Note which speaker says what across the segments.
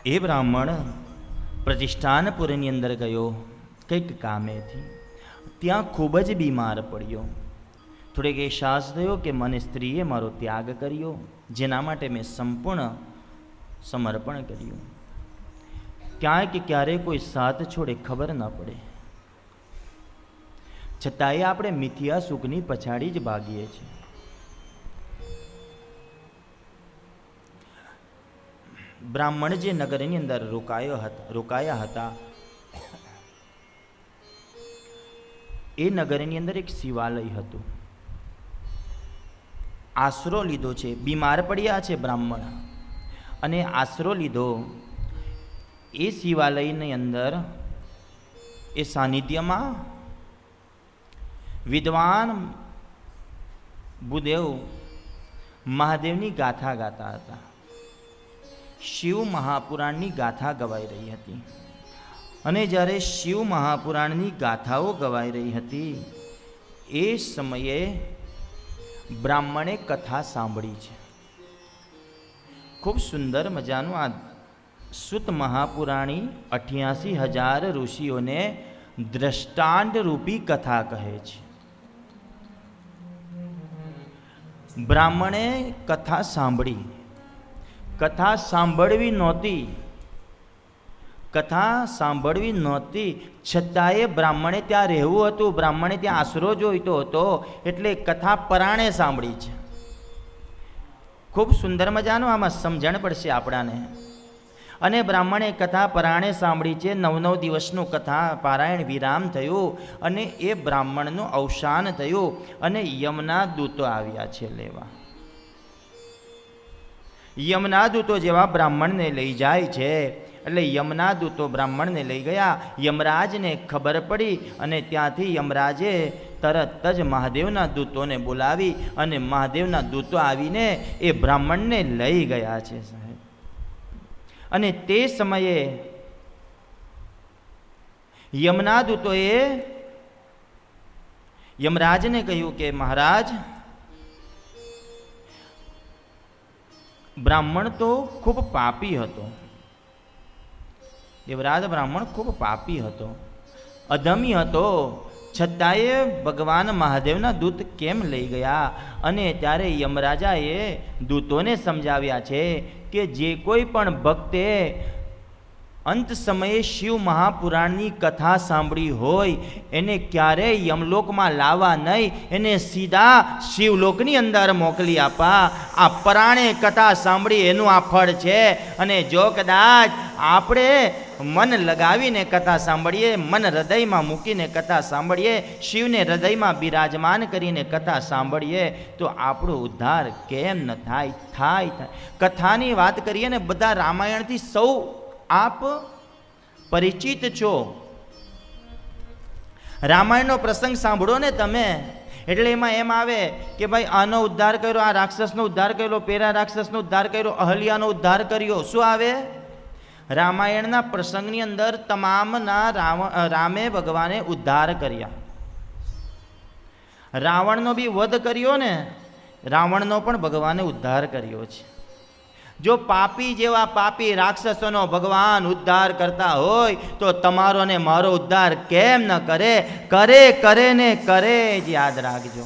Speaker 1: એ બ્રાહ્મણ પ્રતિષ્ઠાનપુરની અંદર ગયો કંઈક કામેથી. ત્યાં ખૂબ જ બીમાર પડ્યો. થોડેક અહેસાસ થયો કે મને સ્ત્રીએ મારો ત્યાગ કર્યો, જેના માટે મેં સંપૂર્ણ સમર્પણ કર્યું. ક્યાંય કે ક્યારેય કોઈ સાથ છોડે ખબર ન પડે, છતાંય આપણે મિથ્યા સુખની પછાડી જ ભાગીએ છીએ. બ્રાહ્મણ જે નગરની અંદર રોકાયા હતા, એ નગરની અંદર એક શિવાલય હતું. આશરો લીધો છે, બીમાર પડ્યા છે બ્રાહ્મણ, અને આશરો લીધો. એ શિવાલયની અંદર એ સાનિધ્યમાં વિદ્વાન ભૂદેવ મહાદેવની ગાથા ગાતા હતા. શિવ મહાપુરાણની ગાથા ગવાઈ રહી હતી. અને જ્યારે શિવ મહાપુરાણની ગાથાઓ ગવાઈ રહી હતી, એ સમયે બ્રાહ્મણે કથા સાંભળી છે. ખૂબ સુંદર મજાનું આ સુત મહાપુરાણી 88,000 ઋષિઓને દ્રષ્ટાંત રૂપી કથા કહે છે. બ્રાહ્મણે કથા સાંભળી. કથા સાંભળવી નહોતી, છતાંય બ્રાહ્મણે ત્યાં રહેવું હતું. બ્રાહ્મણે ત્યાં આશરો જોઈતો હતો, એટલે કથા પરાણે સાંભળી છે. ખૂબ સુંદર મજાનું આમાં સમજણ પડશે આપણાને. અને બ્રાહ્મણે કથા પરાણે સાંભળી છે. 9 દિવસનું કથા પારાયણ વિરામ થયું, અને એ બ્રાહ્મણનું અવસાન થયું, અને યમના દૂતો આવ્યા છે લેવા. યમના દૂતો જેવા બ્રાહ્મણને લઈ જાય છે, એટલે યમના દૂતો બ્રાહ્મણને લઈ ગયા. યમરાજને ખબર પડી, અને ત્યાંથી યમરાજે તરત જ મહાદેવના દૂતોને બોલાવી, અને મહાદેવના દૂતો આવીને એ બ્રાહ્મણને લઈ ગયા છે સાહેબ. અને તે સમયે યમના દૂતોએ યમરાજને કહ્યું કે મહારાજ, બ્રાહ્મણ તો ખૂબ પાપી હતો. દેવરાજ બ્રાહ્મણ ખૂબ પાપી હતો, અધમી હતો, છતાંય ભગવાન મહાદેવના દૂત કેમ લઈ ગયા? અને ત્યારે યમરાજાએ દૂતોને સમજાવ્યા છે કે જે કોઈ પણ ભક્તે અંત સમયે શિવ મહાપુરાણની કથા સાંભળી હોય, એને ક્યારેય યમલોકમાં લાવવા નહીં, એને સીધા શિવલોકની અંદર મોકલી આપવા. આ પરાણે કથા સાંભળી એનું આ ફળ છે. અને જો કદાચ આપણે મન લગાવીને કથા સાંભળીએ, મન હૃદયમાં મૂકીને કથા સાંભળીએ, શિવને હૃદયમાં બિરાજમાન કરીને કથા સાંભળીએ, તો આપણો ઉદ્ધાર કેમ ન થાય? થાય. કથાની વાત કરીએ ને, બધા રામાયણથી સૌ આપ પરિચિત છો. રામાયણનો પ્રસંગ સાંભળો ને તમે, એટલે એમાં એમ આવે કે ભાઈ આનો ઉદ્ધાર કર્યો, આ રાક્ષસનો ઉદ્ધાર કર્યો, પેલા રાક્ષસનો ઉદ્ધાર કર્યો, અહલ્યાનો ઉદ્ધાર કર્યો. શું આવે? રામાયણના પ્રસંગની અંદર તમામના રામે ભગવાને ઉદ્ધાર કર્યા. રાવણનો બી વધ કર્યો ને, રાવણનો પણ ભગવાને ઉદ્ધાર કર્યો છે. જો પાપી જેવા પાપી રાક્ષસોનો ભગવાન ઉદ્ધાર કરતા હોય, તો તમારો ને મારો ઉદ્ધાર કેમ ન કરે? કરે ને કરે જ. યાદ રાખજો,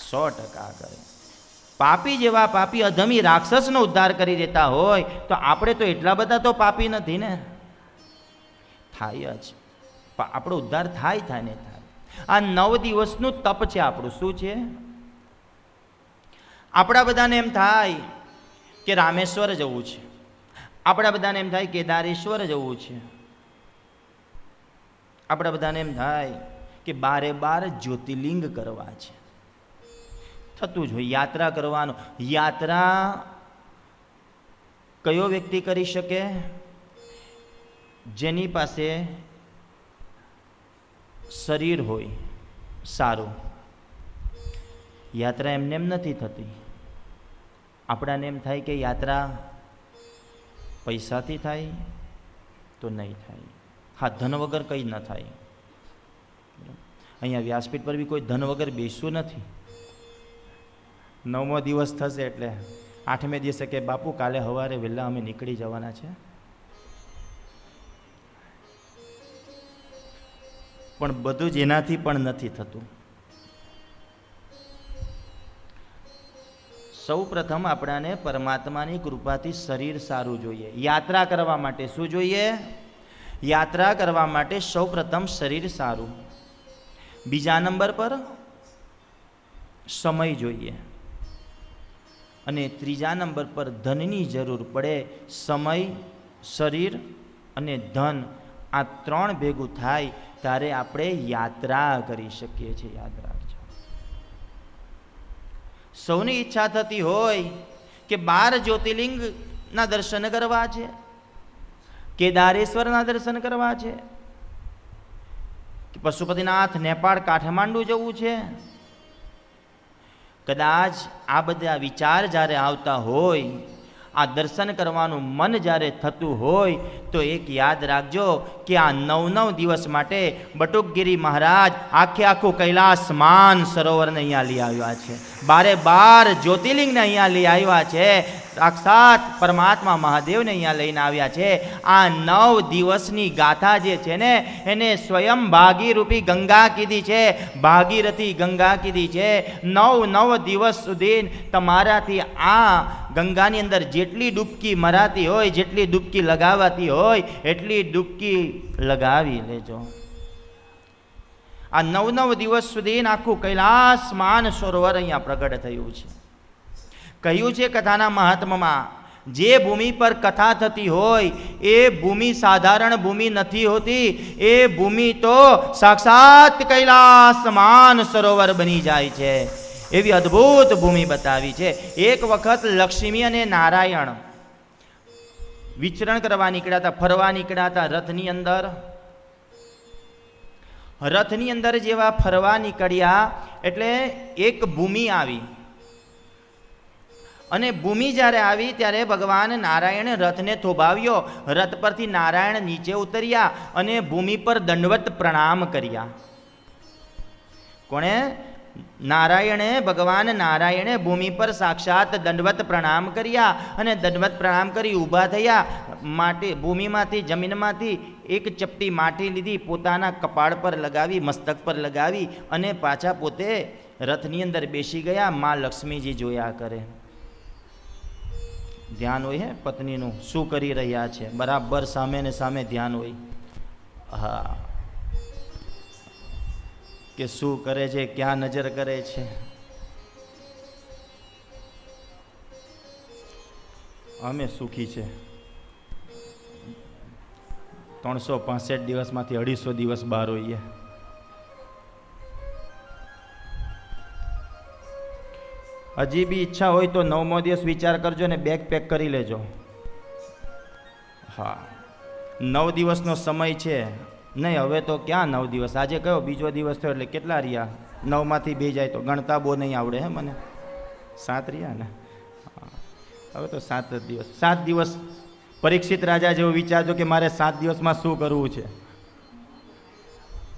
Speaker 1: 100% કરે. પાપી જેવા પાપી અધમી રાક્ષસનો ઉદ્ધાર કરી દેતા હોય તો આપણે તો એટલા બધા તો પાપી નથી ને. થાય જ, આપણો ઉદ્ધાર થાય ને થાય. આ 9 દિવસનું તપ છે આપણું. શું છે? આપણા બધાને એમ થાય કે રામેશ્વર જવું છે, આપણા બધાને એમ થાય કેદારેશ્વર જવું છે, આપણા બધાને એમ થાય કે 12 જ્યોતિર્લિંગ કરવા છે. થતું જ હોય યાત્રા કરવાનો. યાત્રા કયો વ્યક્તિ કરી શકે? જેની પાસે શરીર હોય સારું. યાત્રા એમને એમ નથી થતી. આપણાને એમ થાય કે યાત્રા પૈસાથી થાય તો નહીં થાય. હા, ધન વગર કંઈ ન થાય. અહીંયા વ્યાસપીઠ પર બી કોઈ ધન વગર બેસવું નથી. 9મો દિવસ થશે એટલે 8મે દિવસે કે બાપુ કાલે સવારે વહેલા અમે નીકળી જવાના છે. પણ બધું જ એનાથી પણ નથી થતું. સૌ પ્રથમ આપણાને પરમાત્માની કૃપાથી શરીર સારું જોઈએ. યાત્રા કરવા માટે શું જોઈએ? યાત્રા કરવા માટે સૌ પ્રથમ શરીર સારું. બીજા નંબર પર સમય જોઈએ અને ત્રીજા નંબર પર ધનની જરૂર પડે. સમય, શરીર અને ધન, આ 3 ભેગું થાય ત્યારે આપણે યાત્રા કરી શકીએ છીએ. યાદ રાખજો. સૌની ઈચ્છા થતી હોય કે 12 જ્યોતિર્લિંગના દર્શન કરવા છે, કેદારેશ્વરના દર્શન કરવા છે, કે પશુપતિનાથ, નેપાળ, કાઠમાંડુ જવું છે. કદાચ આ બધા વિચાર જ્યારે આવતા હોય, આ દર્શન કરવાનું મન જ્યારે થતું હોય તો એક યાદ રાખજો કે આ 9 દિવસ માટે બટુકગીરી મહારાજ આખું કૈલાસ માન સરોવરને અહીંયા લઈ આવ્યા છે. 12 જ્યોતિર્લિંગને અહીંયા લઈ આવ્યા છે. સાક્ષાત પરમાત્મા મહાદેવને અહીંયા લઈને આવ્યા છે. આ 9 દિવસની ગાથા જે છે ને એને સ્વયં ભાગીરૂપી ગંગા કીધી છે, ભાગીરથી ગંગા કીધી છે. 9 દિવસ સુધી તમારાથી આ ગંગાની અંદર જેટલી ડૂબકી મરાતી હોય, જેટલી ડૂબકી લગાવાતી હોય એટલી ડૂબકી લગાવી લેજો. આ 9 દિવસ સુધી આખું કૈલાસ માન સરોવર અહીંયા પ્રગટ થયું છે. કહ્યું છે કથાના મહાત્મામાં, જે ભૂમિ પર કથા થતી હોય એ ભૂમિ સાધારણ ભૂમિ નથી હોતી. એ ભૂમિ તો સાક્ષાત કૈલાસ માન સરોવર બની જાય છે. એવી અદ્ભુત ભૂમિ બતાવી છે. એક વખત લક્ષ્મી અને નારાયણ વિચરણ કરવા નીકળ્યા હતા, ફરવા નીકળ્યા હતા રથની અંદર. રથની અંદર જેવા ફરવા નીકળ્યા એટલે એક ભૂમિ આવી અને ભૂમિ જ્યારે આવી ત્યારે ભગવાન નારાયણે રથને થોભાવ્યો. રથ પરથી નારાયણ નીચે ઉતર્યા અને ભૂમિ પર દંડવત પ્રણામ કર્યા. કોણે? નારાયણે, ભગવાન નારાયણે ભૂમિ પર સાક્ષાત દંડવત પ્રણામ કર્યા અને દંડવત પ્રણામ કરી ઊભા થયા. માટી ભૂમિમાંથી, જમીનમાંથી એક ચપટી માટી લીધી, પોતાના કપાળ પર લગાવી, મસ્તક પર લગાવી અને પાછા પોતે રથની અંદર બેસી ગયા. માં લક્ષ્મીજી જોયા કરે. ધ્યાન હોય હે પત્નીનું, શું કરી રહ્યા છે, બરાબર સામે ને સામે ધ્યાન હોય. હા, કે શું કરે છે, ક્યાં નજર કરે છે. અમે સુખી છે. 365 દિવસમાંથી 250 દિવસ બહાર હોઈએ. હજી બી ઈચ્છા હોય તો 9મો દિવસ વિચાર કરજો ને બેગ પેક કરી લેજો. હા, 9 દિવસનો સમય છે. નહીં, હવે તો ક્યાં 9 દિવસ, આજે કયો બીજો દિવસ થયો એટલે કેટલા રહ્યા? 9માંથી 2 જાય તો ગણતા બહુ નહીં આવડે હે મને. 7 રહ્યા ને. હવે તો 7 જ દિવસ. 7 દિવસ પરીક્ષિત રાજા જેવું વિચારજો કે મારે 7 દિવસમાં શું કરવું છે.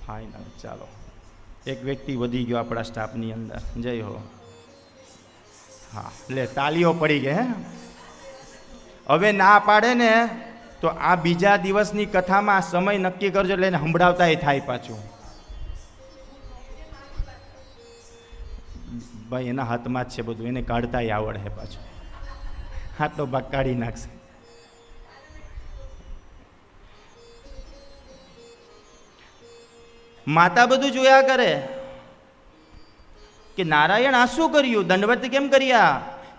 Speaker 1: ફાઇનલ. ચાલો, એક વ્યક્તિ વધી ગયો આપણા સ્ટાફની અંદર. જય હો. હા, લે તાલીઓ પડી ગઈ. હે, હવે ના પાડે ને તો આ બીજા દિવસની કથામાં સમય નક્કી કરજો એટલે એને સંભળાવતા એ થાય પાછું. ભાઈ એના હાથમાં જ છે બધું, એને કાઢતાય આવડે પાછું, હાથનો ભાગ કાઢી નાખશે. માતા બધું જોયા કરે કે નારાયણ આ શું કર્યું, દંડવત કેમ કર્યા?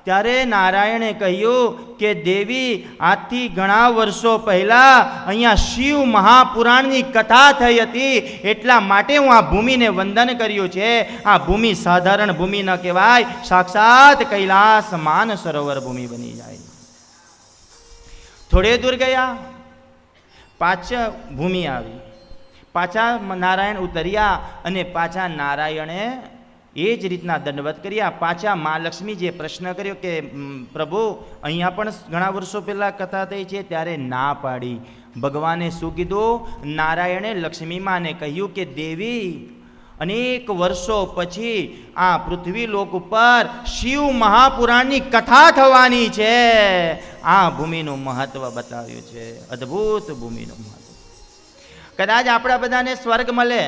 Speaker 1: ત્યારે નારાયણે કહ્યું કે દેવી, આજથી ઘણા વર્ષો પહેલા અહીંયા શિવ મહાપુરાણની કથા થઈ હતી, એટલા માટે હું આ ભૂમિને વંદન કર્યું છે. આ ભૂમિ સાધારણ ભૂમિ ન કહેવાય, સાક્ષાત કૈલાસ માન સરોવર ભૂમિ બની જાય. થોડે દૂર ગયા, પાછા ભૂમિ આવી, પાછા નારાયણ ઉતર્યા અને પાછા નારાયણે એ જ રીતના દંડવત કર્યા. પાછા મા લક્ષ્મી જે પ્રશ્ન કર્યો કે પ્રભુ અહીંયા પણ ઘણા વર્ષો પહેલાં કથા થઈ છે, ત્યારે ના પાડી. ભગવાને શું કીધું? નારાયણે લક્ષ્મી માને કહ્યું કે દેવી, અનેક વર્ષો પછી આ પૃથ્વી લોક ઉપર શિવ મહાપુરાણની કથા થવાની છે. આ ભૂમિનું મહત્વ બતાવ્યું છે, અદ્ભુત ભૂમિનું મહત્વ. કદાચ આપણા બધાને સ્વર્ગ મળે,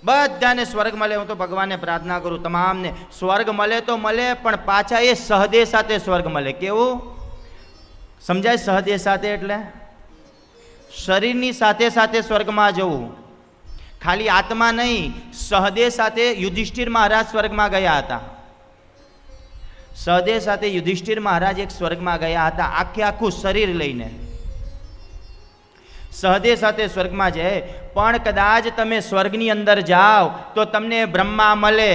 Speaker 1: બધાને સ્વર્ગ મળે, હું તો ભગવાનને પ્રાર્થના કરું તમામને સ્વર્ગ મળે તો મળે, પણ પાછા એ સહદેહ સાથે સ્વર્ગ મળે. કેવું સમજાય? સહદેહ સાથે એટલે શરીરની સાથે સાથે સ્વર્ગમાં જવું, ખાલી આત્મા નહીં. સહદેહ સાથે યુધિષ્ઠિર મહારાજ સ્વર્ગમાં ગયા હતા. સહદેહ સાથે યુધિષ્ઠિર મહારાજ એક સ્વર્ગમાં ગયા હતા, આખે આખું શરીર લઈને. સહદેહ સાથે સ્વર્ગમાં જાય, પણ કદાચ તમે સ્વર્ગની અંદર જાઓ તો તમને બ્રહ્મા મળે,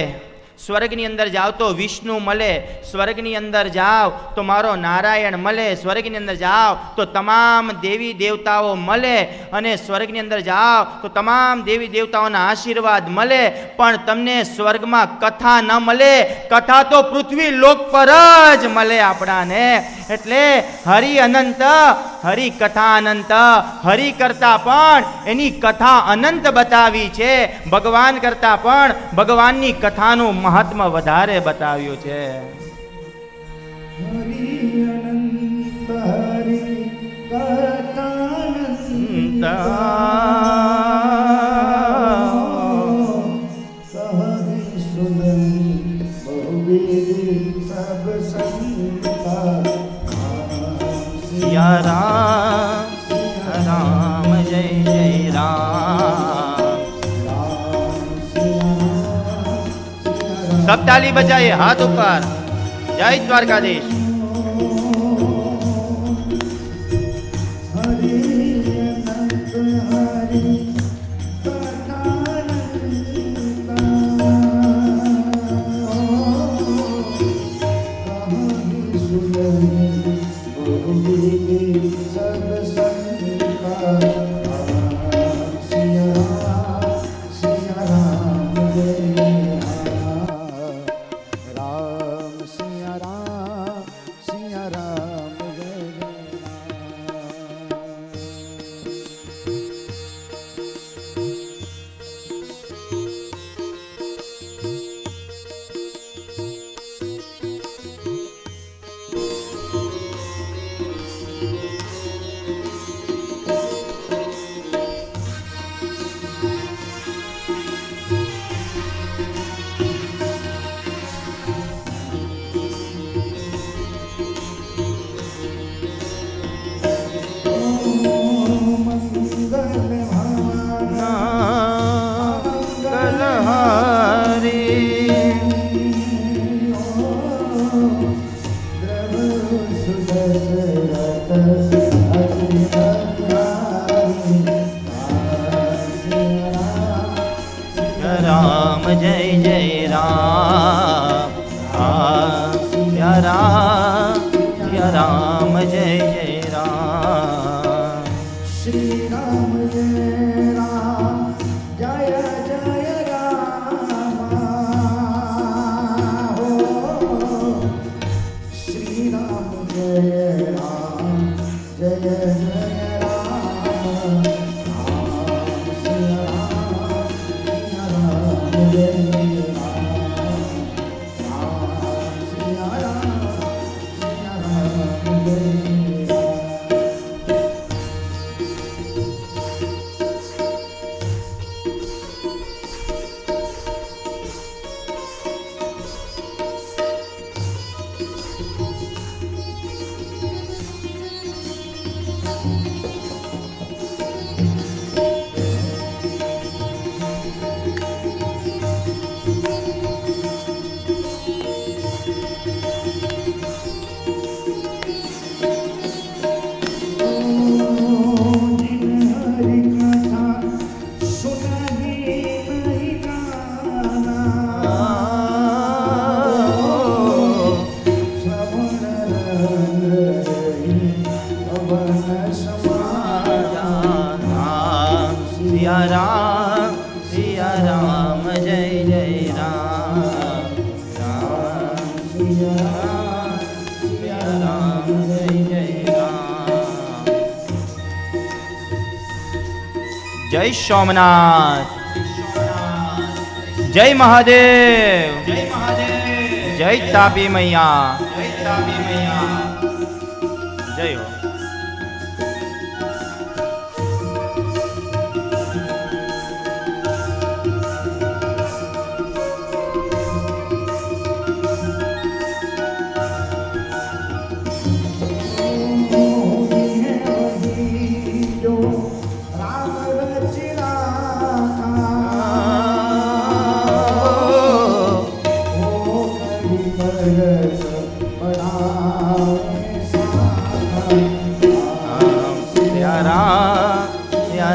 Speaker 1: સ્વર્ગની અંદર જાઓ તો વિષ્ણુ મળે, સ્વર્ગની અંદર જાઓ તો મારો નારાયણ મળે, સ્વર્ગની અંદર જાઓ તો તમામ દેવી દેવતાઓ મળે, અને સ્વર્ગની અંદર જાઓ તો તમામ દેવી દેવતાઓના આશીર્વાદ મળે. પણ તમને સ્વર્ગમાં કથા ન મળે, કથા તો પૃથ્વી લોક પર જ મળે આપણાને. એટલે હરિ અનંત, હરિ કથા અનંત, હરિ કરતા પણ એની કથા અનંત બતાવી છે, ભગવાન કરતા પણ ભગવાનની કથાનું મહાત્મ વધારે બતાવ્યું છે. રામ જય જય રામ. सब ताली बजाइए, हाथ ऊपर. जय द्वारकाधीश. राम जय जय राम. सिया राम जय जय राम. श्री राम जय राम, जय जय राम. हो श्री राम जय राम, जय जय राम. સિયા રામ જય જય રામ રામ સિયા રામ જય જય રામ. જય સોમનાથ, જય મહાદેવ, જય તાપી મૈયા, જય હો.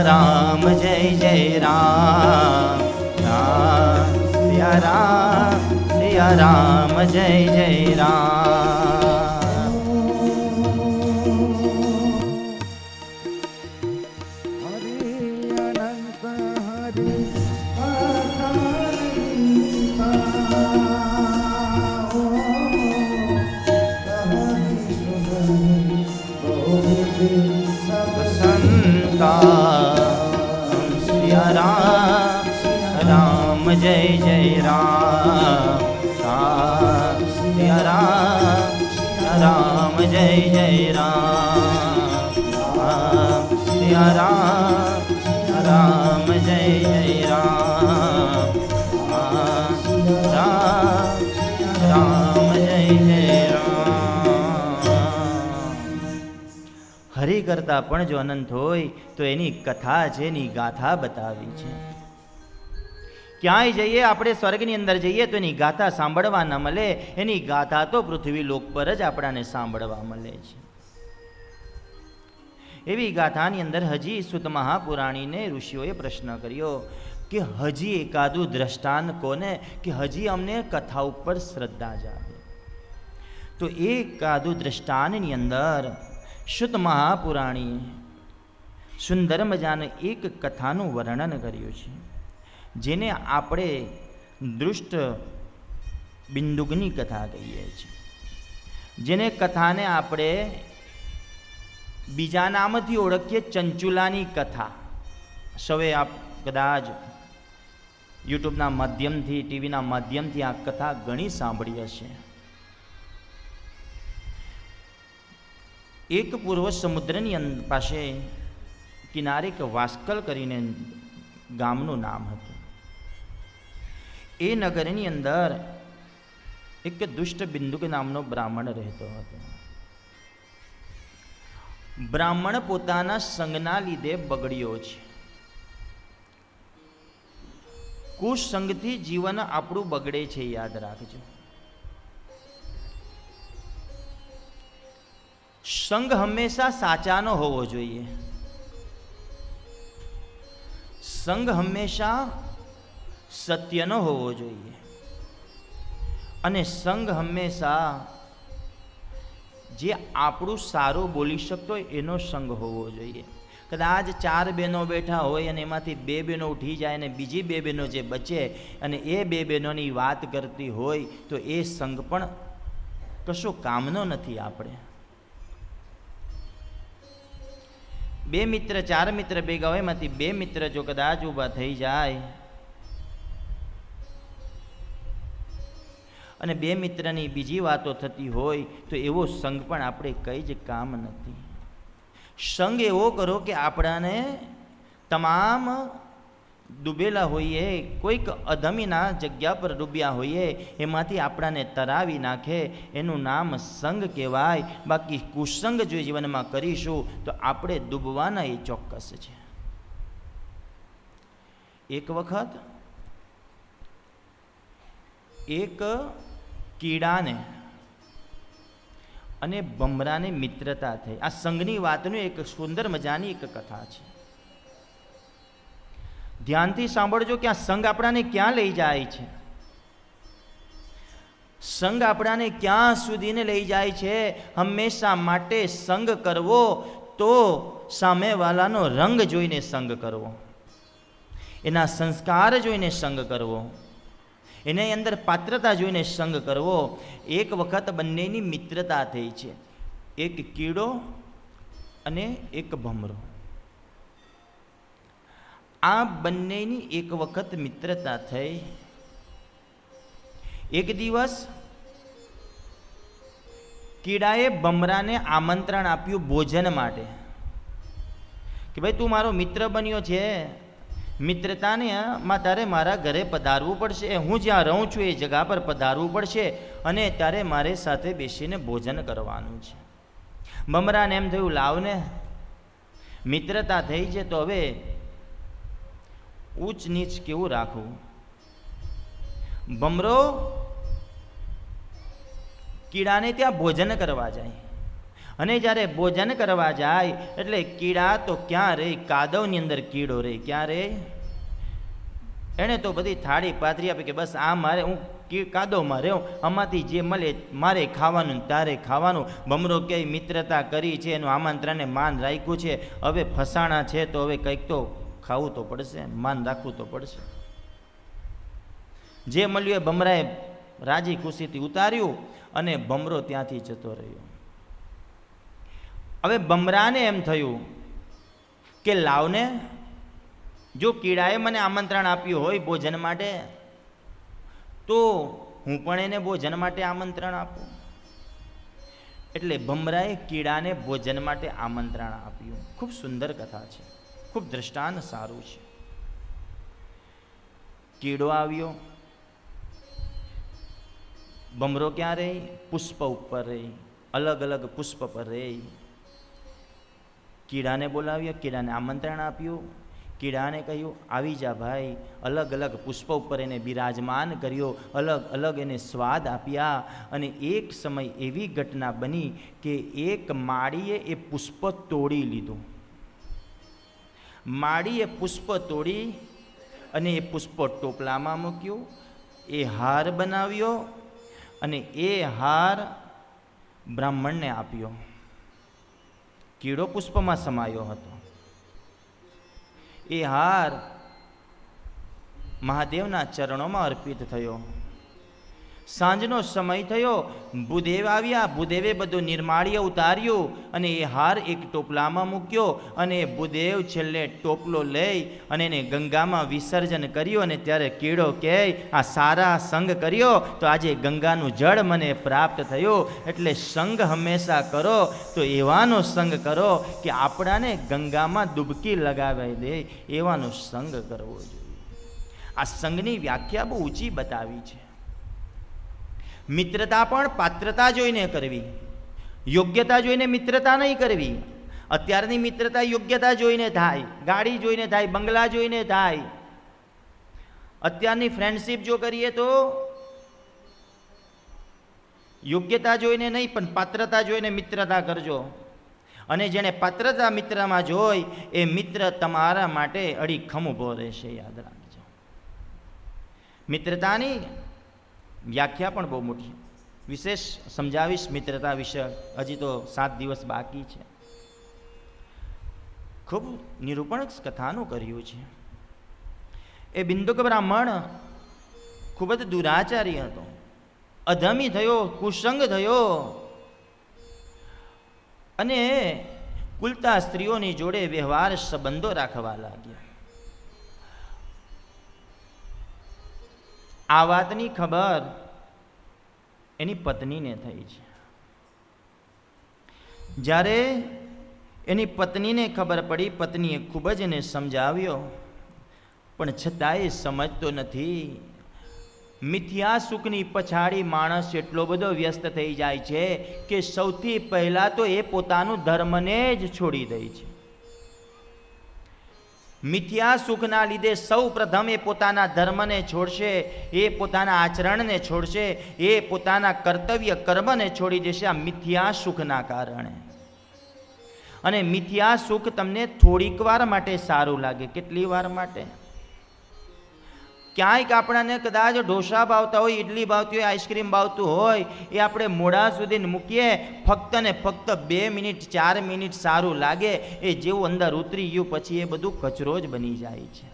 Speaker 1: राम जय जय राम राम सिया राम जय जय राम.
Speaker 2: हरि अनंत हरि
Speaker 1: सिया राम जय जय राम सिया राम जय जय राम सिया राम जय जय राम राम जय जय राम. હરિ કરતા પણ જો અનંત હોય તો એની કથા છે, એની ગાથા બતાવી છે. ક્યાંય જઈએ આપણે, સ્વર્ગની અંદર જઈએ તો એની ગાથા સાંભળવા ન મળે, એની ગાથા તો પૃથ્વી લોક પર જ આપણાને સાંભળવા મળે છે. એવી ગાથાની અંદર હજી સુત મહાપુરાણીને ઋષિઓએ પ્રશ્ન કર્યો કે હજી એકાદું દ્રષ્ટાંત કોને, કે હજી અમને કથા ઉપર શ્રદ્ધા જાગે. તો એકાદું દ્રષ્ટાંતની અંદર શુદ્ધ મહાપુરાણીએ સુંદર મજાનું એક કથાનું વર્ણન કર્યું છે, જેને આપણે દૃષ્ટ બિંદુકની કથા કહીએ છીએ. જેને કથાને આપણે બીજા નામથી ઓળખીએ, ચંચુલાની કથા. સૌએ આપ કદાચ યુટ્યુબના માધ્યમથી, ટીવીના માધ્યમથી આ કથા ઘણી સાંભળી હશે. એક પૂર્વ સમુદ્રની પાસે કિનારે એક વાસ્કલ કરીને ગામનું નામ હતું. એ નગરની અંદર એક દુષ્ટ બિંદુક નામનો બ્રાહ્મણ રહેતો હતો. બ્રાહ્મણ પોતાના સંગના લીધે બગડ્યો છે. કુસંગથી જીવન આપણું બગડે છે, યાદ રાખજો. સંગ હંમેશા સાચાનો હોવો જોઈએ. સંગ હંમેશા સત્યનો હોવો જોઈએ. અને સંગ હંમેશા જે આપણું સારું બોલી શકતો હોય એનો સંગ હોવો જોઈએ. કદાચ 4 બહેનો બેઠા હોય અને એમાંથી 2 બહેનો ઉઠી જાય અને બીજી 2 બહેનો જે બચે અને એ 2 બહેનોની વાત કરતી હોય તો એ સંગ પણ કશો કામનો નથી. આપણે 2 મિત્ર 4 મિત્ર ભેગા હોય, એમાંથી 2 મિત્ર જો કદાચ ઊભા થઈ જાય અને 2 મિત્રની બીજી વાતો થતી હોય તો એવો સંગ પણ આપણે કઈ જ કામ નથી. સંગ એવો કરો કે આપણાને તમામ ડૂબેલા હોઈએ, કોઈક અધમીના જગ્યા પર ડૂબ્યા હોઈએ, એમાંથી આપણાને તરાવી નાખે, એનું નામ સંગ કહેવાય. બાકી કુસંગ જો જીવનમાં કરીશું તો આપણે ડૂબવાના એ ચોક્કસ છે. એક વખત એક કીડાને અને ભમરાને મિત્રતા થઈ. આ સંગની વાતનું એક સુંદર મજાની એક કથા છે. ધ્યાનથી સાંભળજો કે આ સંગ આપણાને ક્યાં લઈ જાય છે. સંગ આપણાને ક્યાં સુધીને લઈ જાય છે? હંમેશા માટે સંગ કરવો તો સામેવાલાનો રંગ જોઈને સંગ કરવો, એના સંસ્કાર જોઈને સંગ કરવો, એની અંદર પાત્રતા જોઈને સંગ કરવો. એક વખત બંનેની મિત્રતા થઈ છે, એક કીડો અને એક ભમરો. આ બંનેની એક વખત મિત્રતા થઈ. એક દિવસ કીડાએ ભમરાને આમંત્રણ આપ્યું ભોજન માટે કે ભાઈ તું મારો મિત્ર બન્યો છે, મિત્રતાને માં તારે મારા ઘરે પધારવું પડશે, હું જ્યાં રહું છું એ જગા પર પધારવું પડશે અને તારે મારી સાથે બેસીને ભોજન કરવાનું છે. ભમરાને એમ થયું લાવને, મિત્રતા થઈ છે તો હવે ઊંચ નીચ કેવું રાખવું. ભમરો કીડાને ત્યાં ભોજન કરવા જાય અને જ્યારે ભોજન કરવા જાય એટલે કીડા તો ક્યાં રે, કાદવની અંદર કીડો રે. ક્યાં રે? એણે તો બધી થાળી પાથરી આપી કે બસ આ મારે, હું કાદવમાં રહ્યો, આમાંથી જે મળે મારે ખાવાનું તારે ખાવાનું. ભમરો કે મિત્રતા કરી છે, એનું આમંત્રણને માન રાખ્યું છે, હવે ફસાણા છે તો હવે કંઈક તો ખાવું તો પડશે, માન રાખવું તો પડશે. જે મળ્યું એ ભમરાએ રાજી ખુશીથી ઉતાર્યું અને ભમરો ત્યાંથી જતો રહ્યો. હવે ભમરાને એમ થયું કે લાવને, જો કીડાએ મને આમંત્રણ આપ્યું હોય ભોજન માટે તો હું પણ એને ભોજન માટે આમંત્રણ આપું. એટલે ભમરાએ કીડાને ભોજન માટે આમંત્રણ આપ્યું. ખૂબ સુંદર કથા છે, ખૂબ દ્રષ્ટાંત સારું છે. કીડો આવ્યો, ભમરો ક્યાં રહી? પુષ્પ ઉપર રહી, અલગ અલગ પુષ્પ પર રહી. કીડાને બોલાવ્યો, કીડાને આમંત્રણ આપ્યું. કીડાને કહ્યું આવી જા ભાઈ. અલગ અલગ પુષ્પ ઉપર એને બિરાજમાન કર્યો, અલગ અલગ એને સ્વાદ આપ્યા. અને એક સમય એવી ઘટના બની કે એક માળીએ એ પુષ્પ તોડી લીધું. માળીએ પુષ્પ તોડી અને એ પુષ્પ ટોપલામાં મૂક્યું, એ હાર બનાવ્યો અને એ હાર બ્રાહ્મણને આપ્યો. કીડો પુષ્પમાં સમાયો હતો. એ હાર મહાદેવના ચરણોમાં અર્પિત થયો. સાંજનો સમય થયો, ભૂદેવ આવ્યા. ભૂદેવે બધું નિર્માળ્ય ઉતાર્યું અને એ હાર એક ટોપલામાં મૂક્યો અને ભૂદેવ છેલ્લે ટોપલો લઈ અને એને ગંગામાં વિસર્જન કર્યું. અને ત્યારે કીડો કહે આ સારા સંગ કર્યો તો આજે ગંગાનું જળ મને પ્રાપ્ત થયું. એટલે સંગ હંમેશા કરો તો એવાનો સંગ કરો કે આપણાને ગંગામાં ડૂબકી લગાવી દે, એવાનો સંગ કરવો જોઈએ. આ સંગની વ્યાખ્યા બહુ ઊંચી બતાવી છે. મિત્રતા પણ પાત્રતા જોઈને કરવી, યોગ્યતા જોઈને મિત્રતા નહીં કરવી. અત્યારની મિત્રતા યોગ્યતા જોઈને થાય, ગાડી જોઈને થાય, બંગલા જોઈને થાય. અત્યારની ફ્રેન્ડશીપ જો કરીએ તો યોગ્યતા જોઈને નહીં પણ પાત્રતા જોઈને મિત્રતા કરજો. અને જેને પાત્રતા મિત્રમાં જોઈ એ મિત્ર તમારા માટે અડીખમ ઊભો રહેશે. યાદ રાખજો. મિત્રતાની વ્યાખ્યા પણ બહુ મોટી, વિશેષ સમજાવીશ મિત્રતા વિશે. હજી તો 7 દિવસ બાકી છે. ખૂબ નિરૂપણ કથાનું કર્યું છે. એ બિંદુક બ્રાહ્મણ ખૂબ જ દુરાચારી હતો, અધમી થયો, કુસંગ થયો અને કુલતા સ્ત્રીઓની જોડે વ્યવહાર સંબંધો રાખવા લાગ્યા. આ વાતની ખબર એની પત્નીને થઈ છે. જ્યારે એની પત્નીને ખબર પડી, પત્નીએ ખૂબ જ એને સમજાવ્યો પણ છતાંય સમજતો નથી. મિથ્યા સુખની પછાડી માણસ એટલો બધો વ્યસ્ત થઈ જાય છે કે સૌથી પહેલા તો એ પોતાનું ધર્મને જ છોડી દે છે. મિથ્યા સુખના લીધે સૌ પ્રથમ એ પોતાના ધર્મને છોડશે, એ પોતાના આચરણને છોડશે, એ પોતાના કર્તવ્ય કર્મને છોડી દેશે આ મિથ્યા સુખના કારણે. અને મિથ્યા સુખ તમને થોડીક વાર માટે સારું લાગે. કેટલી વાર માટે? ક્યાંયક આપણને કદાચ ઢોસા ભાવતા હોય, ઇડલી ભાવતી હોય, આઈસ્ક્રીમ ભાવતું હોય, એ આપણે મોઢા સુધી મૂકીએ, ફક્ત ને ફક્ત 2 મિનિટ 4 મિનિટ સારું લાગે, એ જેવું અંદર ઉતરી ગયું પછી એ બધું કચરો જ બની જાય છે.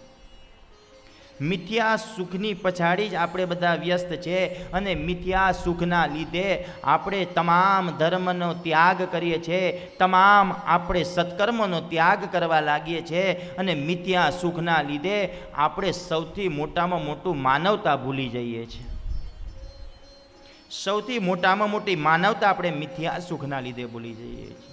Speaker 1: મિથ્યા સુખની પછાડી જ આપણે બધા વ્યસ્ત છે અને મિથ્યા સુખના લીધે આપણે તમામ ધર્મનો ત્યાગ કરીએ છીએ, તમામ આપણે સત્કર્મનો ત્યાગ કરવા લાગીએ છીએ અને મિથ્યા સુખના લીધે આપણે સૌથી મોટામાં મોટું માનવતા ભૂલી જઈએ છીએ. સૌથી મોટામાં મોટી માનવતા આપણે મિથ્યા સુખના લીધે ભૂલી જઈએ છીએ.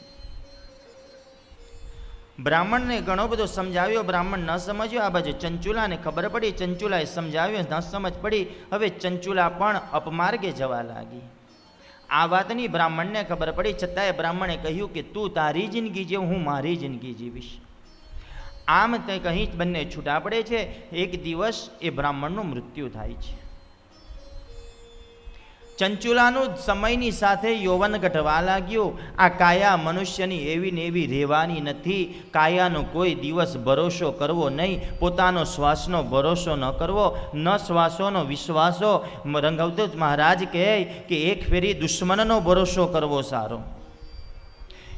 Speaker 1: બ્રાહ્મણને ઘણો બધો સમજાવ્યો, બ્રાહ્મણ ન સમજ્યો. આ બાજુ ચંચુલાને ખબર પડી, ચંચુલાએ સમજાવ્યો, ન સમજ પડી. હવે ચંચુલા પણ અપમાર્ગે જવા લાગી. આ વાતની બ્રાહ્મણને ખબર પડી, છતાંય બ્રાહ્મણે કહ્યું કે તું તારી જિંદગી જીવ, હું મારી જિંદગી જીવીશ. આમ તે કહી બંને છૂટા પડે છે. એક દિવસ એ બ્રાહ્મણનું મૃત્યુ થાય છે. ચંચુલાનું સમયની સાથે યૌવન ઘટવા લાગ્યું. આ કાયા મનુષ્યની એવી ને એવી રહેવાની નથી. કાયાનો કોઈ દિવસ ભરોસો કરવો નહીં, પોતાનો શ્વાસનો ભરોસો ન કરવો, ન શ્વાસોનો વિશ્વાસો. રંગવતો મહારાજ કહે કે એક ફેરી દુશ્મનનો ભરોસો કરવો સારો,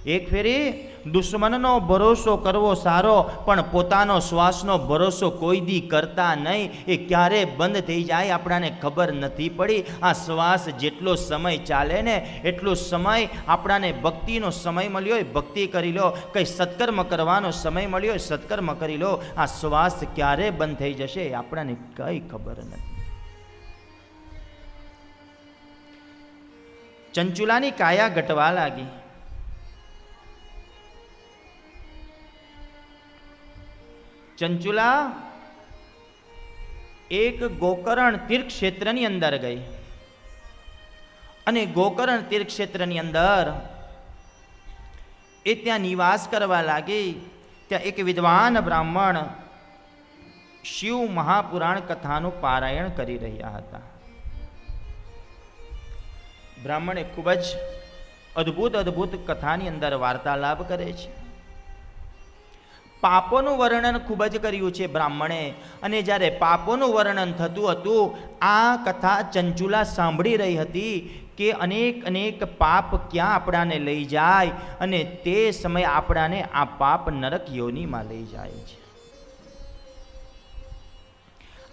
Speaker 1: એક ફેરી દુશ્મનનો ભરોસો કરવો સારો, પણ પોતાનો શ્વાસનો ભરોસો કોઈ દી કરતા નહીં. એ ક્યારે બંધ થઈ જાય આપણાને ખબર નથી પડી. આ શ્વાસ જેટલો સમય ચાલે ને એટલો સમય આપણાને ભક્તિનો સમય મળ્યો હોય ભક્તિ કરી લો, કંઈ સત્કર્મ કરવાનો સમય મળ્યો હોય સત્કર્મ કરી લો. આ શ્વાસ ક્યારે બંધ થઈ જશે એ આપણાને કંઈ ખબર નથી. ચંચુલાની કાયા ઘટવા લાગી. ચંચુલા એક ગોકર્ણ તીર્થક્ષેત્રની અંદર ગઈ અને ગોકર્ણ તીર્થક્ષેત્રની અંદર એ ત્યાં નિવાસ કરવા લાગી. ત્યાં એક વિદ્વાન બ્રાહ્મણ શિવ મહાપુરાણ કથાનું પારાયણ કરી રહ્યા હતા. બ્રાહ્મણે ખૂબ જ અદ્ભુત અદ્ભુત કથાની અંદર વાર્તાલાપ કરે છે. પાપોનું વર્ણન ખૂબ જ કર્યું છે બ્રાહ્મણે. અને જ્યારે પાપોનું વર્ણન થતું હતું, આ કથા ચંચુલા સાંભળી રહી હતી કે અનેક અનેક પાપ ક્યાં આપણાને લઈ જાય અને તે સમયે આપણાને આ પાપ નરક યોનિમાં લઈ જાય છે.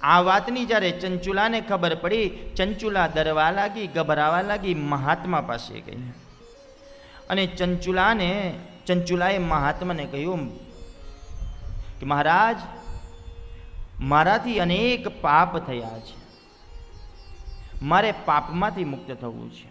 Speaker 1: આ વાતની જ્યારે ચંચુલાને ખબર પડી, ચંચુલા ડરવા લાગી, ગભરાવા લાગી, મહાત્મા પાસે ગઈ અને ચંચુલાએ મહાત્માને કહ્યું કે મહારાજ, મારાથી અનેક પાપ થયા છે, મારે પાપમાંથી મુક્ત થવું છે.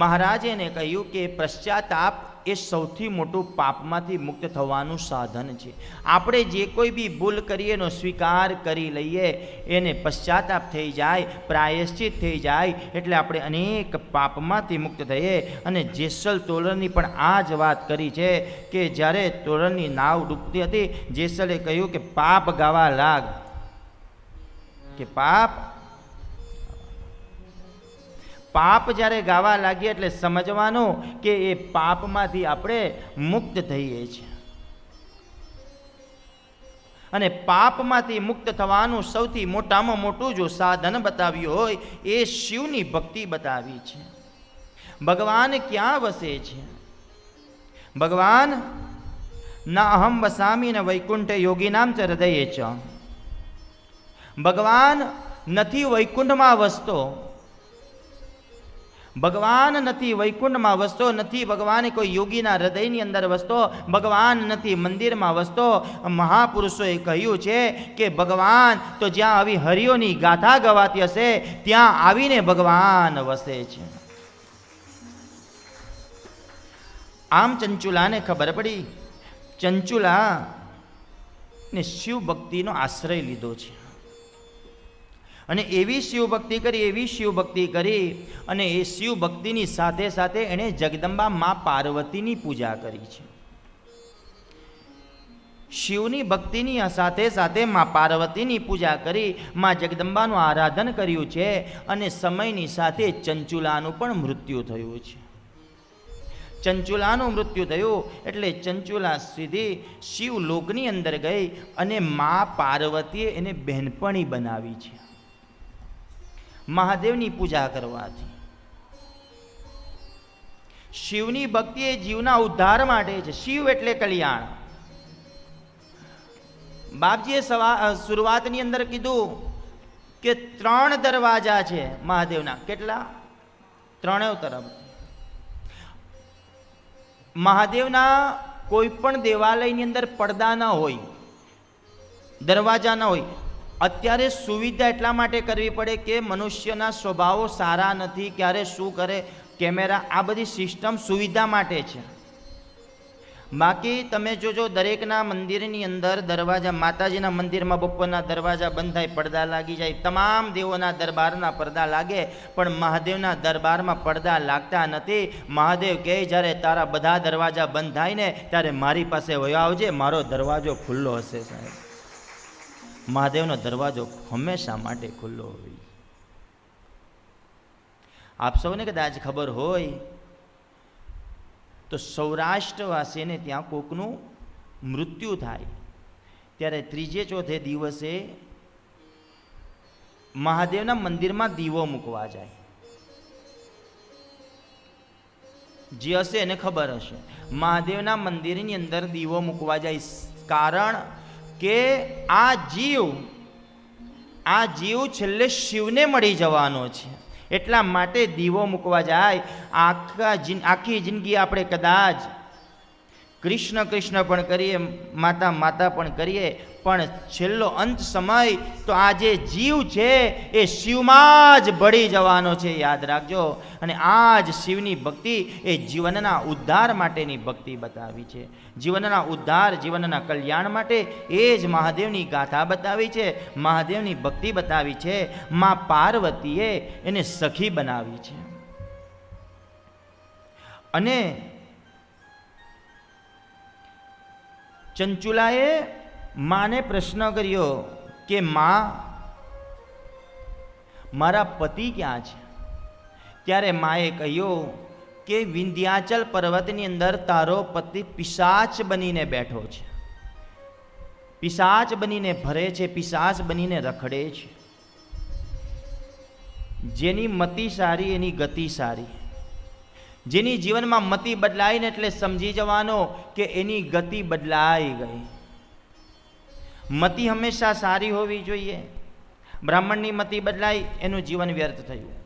Speaker 1: મહારાજે એને કહ્યું કે પશ્ચાતાપ એ સૌથી મોટું પાપમાંથી મુક્ત થવાનું સાધન છે. આપણે જે કોઈ બી ભૂલ કરીએ એનો સ્વીકાર કરી લઈએ, એને પશ્ચાતાપ થઈ જાય, પ્રાયશ્ચિત થઈ જાય, એટલે આપણે અનેક પાપમાંથી મુક્ત થઈએ. અને જેસલ તોરણની પણ આ જ વાત કરી છે કે જ્યારે તોરણની નાવ ડૂબતી હતી, જેસલે કહ્યું કે પાપ ગાવા લાગ, કે પાપ જ્યારે ગાવા લાગીએ એટલે સમજવાનું કે એ પાપમાંથી આપણે મુક્ત થઈએ છીએ. અને પાપમાંથી મુક્ત થવાનું સૌથી મોટામાં મોટું જો સાધન બતાવ્યું હોય એ શિવની ભક્તિ બતાવી છે. ભગવાન ક્યાં વસે છે? ભગવાન ના અહમ વસામી ન વૈકુંઠે યોગીનામ ચ હૃદયે ચ. ભગવાન નથી વૈકુંઠમાં વસતો, ભગવાન નથી વૈકુંઠમાં વસતો, નથી ભગવાન કોઈ યોગીના હૃદયની અંદર વસતો, ભગવાન નથી મંદિરમાં વસતો. મહાપુરુષોએ કહ્યું છે કે ભગવાન તો જ્યાં આવી હરિઓની ગાથા ગવાતી હશે ત્યાં આવીને ભગવાન વસે છે. આમ ચંચુલાને ખબર પડી. ચંચુલા ને શિવ ભક્તિનો આશ્રય લીધો છે અને એવી શિવભક્તિ કરી, એવી શિવભક્તિ કરી અને એ શિવભક્તિની સાથે સાથે એણે જગદંબા મા પાર્વતીની પૂજા કરી છે. શિવની ભક્તિની સાથે સાથે મા પાર્વતીની પૂજા કરી, મા જગદંબાનું આરાધન કર્યું છે. અને સમયની સાથે ચંચુલાનું પણ મૃત્યુ થયું છે. ચંચુલાનું મૃત્યુ થયું એટલે ચંચુલા સીધી શિવલોકની અંદર ગઈ અને મા પાર્વતીએ એને બહેનપણી બનાવી છે મહાદેવની પૂજા કરવાથી. શિવની ભક્તિ એ જીવના ઉદ્ધાર માટે છે. શિવ એટલે કલ્યાણ. બાપજીએ શરૂઆતની અંદર કીધું કે 3 દરવાજા છે મહાદેવના. કેટલા? 3 તરફ. મહાદેવના કોઈ પણ દેવાલયની અંદર પડદા ન હોય, દરવાજા ન હોય. અત્યારે સુવિધા એટલા માટે કરવી પડે કે મનુષ્યના સ્વભાવો સારા નથી, ક્યારે શું કરે, કેમેરા, આ બધી સિસ્ટમ સુવિધા માટે છે. બાકી તમે જોજો દરેકના મંદિરની અંદર દરવાજા, માતાજીના મંદિરમાં બપોરના દરવાજા બંધ થાય, પડદા લાગી જાય. તમામ દેવોના દરબારના પડદા લાગે, પણ મહાદેવના દરબારમાં પડદા લાગતા નથી. મહાદેવ કહે જ્યારે તારા બધા દરવાજા બંધ થાય ને ત્યારે મારી પાસે વયો આવજે, મારો દરવાજો ખુલ્લો હશે. સાહેબ, મહાદેવનો દરવાજો હંમેશા માટે ખુલ્લો હોય. આપ સૌને કદાચ ખબર હોય તો સૌરાષ્ટ્રવાસીને ત્યાં કોકનું મૃત્યુ થાય ત્યારે 3 ચોથે દિવસે મહાદેવના મંદિરમાં દીવો મૂકવા જાય. જે હશે એને ખબર હશે. મહાદેવના મંદિરની અંદર દીવો મૂકવા જાય. કારણ કે આ જીવ છેલ્લે શિવને મળી જવાનો છે. એટલા માટે દીવો મૂકવા જાય. આખી જિંદગી આપણે કદાચ કૃષ્ણ કૃષ્ણ પણ કરીએ, માતા માતા પણ કરીએ, પણ છેલ્લો અંત સમય તો આ જે જીવ છે એ શિવમાં જ ભળી જવાનો છે. યાદ રાખજો. અને આ જ શિવની ભક્તિ એ જીવનના ઉદ્ધાર માટેની ભક્તિ બતાવી છે. જીવનના ઉદ્ધાર, જીવનના કલ્યાણ માટે એ જ મહાદેવની ગાથા બતાવી છે, મહાદેવની ભક્તિ બતાવી છે. મા પાર્વતીએ એને સખી બનાવી છે. અને ચંચુલાએ માને પ્રશ્ન કર્યો કે માં, મારા પતિ ક્યાં છે? ત્યારે માએ કહ્યું કે વિંધ્યાચલ પર્વતની અંદર તારો પતિ પિશાચ બનીને બેઠો છે, પિશાચ બનીને ભરે છે, પિશાચ બનીને રખડે છે. જેની મતિ સારી એની ગતિ સારી. જેની જીવનમાં મતિ બદલાય ને એટલે સમજી જવાનો કે એની ગતિ બદલાઈ ગઈ. મતિ હંમેશા સારી હોવી જોઈએ. બ્રાહ્મણની મતિ બદલાઈ, એનું જીવન વ્યર્થ થયું.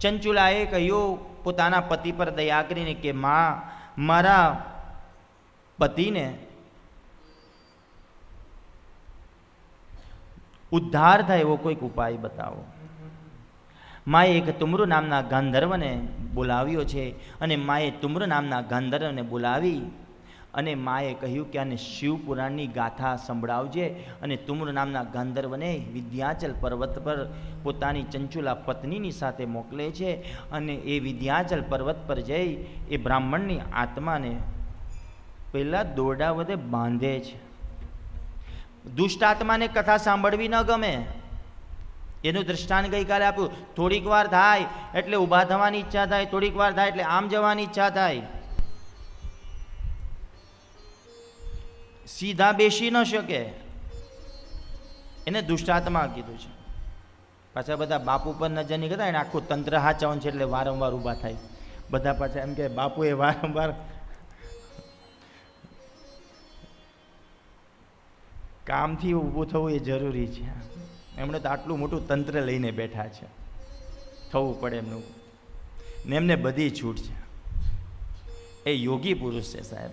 Speaker 1: ચંચુલાએ કહ્યું પોતાના પતિ પર દયા કરીને કે માં, મારા પતિને ઉદ્ધાર થાય એવો કોઈક ઉપાય બતાવો. માએ એક તુમ્ર નામના ગાંધર્વને બોલાવ્યો છે અને માએ તુમ્ર નામના ગાંધર્વને બોલાવી અને માએ કહ્યું કે આને શિવપુરાણની ગાથા સંભળાવજે. અને તુમ્ર નામના ગાંધર્વને વિંધ્યાચલ પર્વત પર પોતાની ચંચુલા પત્નીની સાથે મોકલે છે. અને એ વિંધ્યાચલ પર્વત પર જઈ એ બ્રાહ્મણની આત્માને પહેલાં દોરડા વડે બાંધે છે. દુષ્ટ આત્માને કથા સાંભળવી ન ગમે. એનું દૃષ્ટાંત ગઈકાલે આપ્યું. થોડીક વાર થાય એટલે ઊભા થવાની ઈચ્છા થાય, થોડીક વાર થાય એટલે આમ જવાની ઈચ્છા થાય. સીધા બેસી ન શકે. એને દુષ્ટાત્મા કીધું છે. પાછા બધા બાપુ પર નજર નહીં કરતા, એને આખું તંત્ર હાચવવાનું છે એટલે વારંવાર ઊભા થાય. બધા પાછા એમ કે બાપુએ વારંવાર કામથી ઊભું થવું એ જરૂરી છે. એમણે તો આટલું મોટું તંત્ર લઈને બેઠા છે, થવું પડે એમનું. ને એમને બધી છૂટ છે. એ યોગી પુરુષ છે સાહેબ.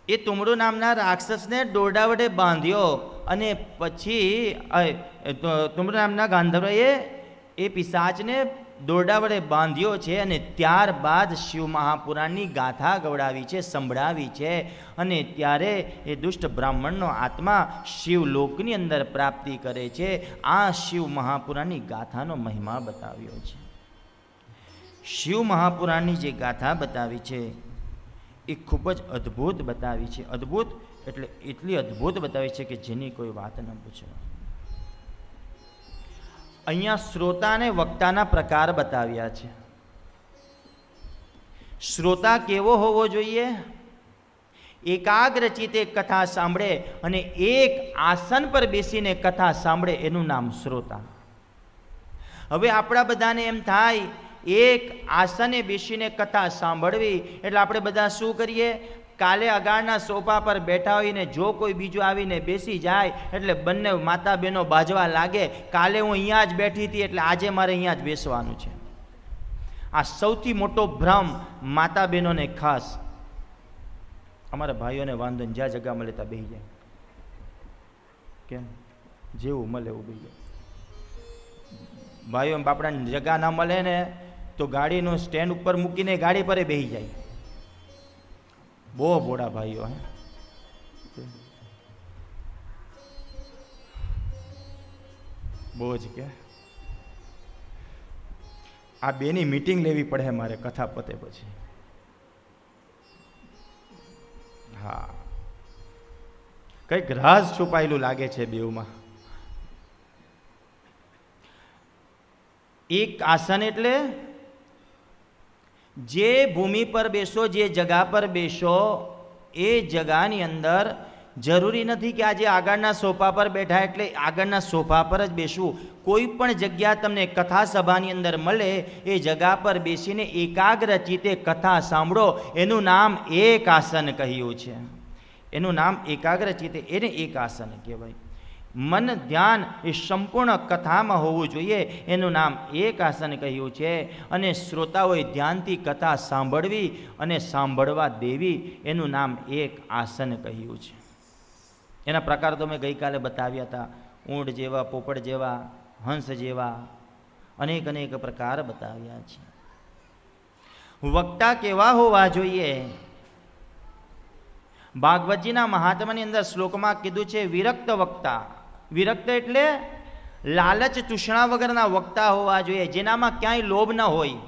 Speaker 1: એ તુમડુ નામના રાક્ષસને દોરડા વડે બાંધ્યો અને પછી તુમડુ નામના ગાંધર્વએ એ પિશાચને દોરડા વડે બાંધ્યો છે. અને ત્યારબાદ શિવ મહાપુરાણની ગાથા ગવડાવી છે, સંભળાવી છે. અને ત્યારે એ દુષ્ટ બ્રાહ્મણનો આત્મા શિવલોકની અંદર પ્રાપ્તિ કરે છે. આ શિવ મહાપુરાણની ગાથાનો મહિમા બતાવ્યો છે. શિવ મહાપુરાણની જે ગાથા બતાવી છે એ ખૂબ જ અદ્ભુત બતાવી છે. અદ્ભુત એટલે એટલી અદ્ભુત બતાવી છે કે જેની કોઈ વાત ન પૂછો. અહીંયા શ્રોતા અને વક્તાના પ્રકાર બતાવ્યા છે. શ્રોતા કેવો હોવો જોઈએ? એકાગ્ર ચિત્તે કથા સાંભળે અને એક આસન પર બેસીને કથા સાંભળે, એનું નામ શ્રોતા. હવે આપણા બધાને એમ થાય એક આસને બેસીને કથા સાંભળવી એટલે આપણે બધા શું કરીએ? કાલે અગાડના સોફા પર બેઠા હોઈને જો કોઈ બીજું આવીને બેસી જાય એટલે બંને માતા બહેનો બાજવા લાગે, કાલે હું અહીંયા જ બેઠી હતી એટલે આજે મારે અહીંયા જ બેસવાનું છે. આ સૌથી મોટો ભ્રમ માતા બહેનોને ખાસ. અમારા ભાઈઓને વાંધો ને જ્યાં જગ્યા મળે ત્યાં બેસી જાય. કેમ? જેવું મળે એવું બેસી જાય. ભાઈઓ બાપડાને જગ્યા ના મળે ને તો ગાડીનું સ્ટેન્ડ ઉપર મૂકીને ગાડી પર બેસી જાય. બહુ ભોળા ભાઈઓ. બહુ જ કે આ બેની મીટિંગ લેવી પડે મારે કથા પતે પછી. હા, કઈક રાજ છુપાયેલું લાગે છે બેઉમાં. એક આસન એટલે જે ભૂમિ પર બેસો, જે જગા પર બેસો, એ જગાની અંદર જરૂરી નથી કે આજે આગળના સોફા પર બેઠા એટલે આગળના સોફા પર જ બેસવું. કોઈ પણ જગ્યા તમને કથા સભાની અંદર મળે એ જગા પર બેસીને એકાગ્ર ચિત્તે કથા સાંભળો, એનું નામ એક આસન કહ્યું છે. એનું નામ એકાગ્ર ચિત્તે, એને એક આસન કહેવાય. મન ધ્યાન એ સંપૂર્ણ કથામાં હોવું જોઈએ, એનું નામ એક આસન કહ્યું છે. અને શ્રોતાઓએ ધ્યાનથી કથા સાંભળવી અને સાંભળવા દેવી, એનું નામ એક આસન કહ્યું છે. એના પ્રકાર તો મેં ગઈકાલે બતાવ્યા હતા. ઊંટ જેવા, પોપટ જેવા, હંસ જેવા અનેક અનેક પ્રકાર બતાવ્યા છે. વક્તા કેવા હોવા જોઈએ? ભાગવતજીના મહાત્માની અંદર શ્લોકમાં કીધું છે વિરક્ત વક્તા. વિરક્ત એટલે લાલચ તૃષ્ણા વગરના વક્તા હોવા જોઈએ, જેનામાં ક્યાંય લોભ ન હોય.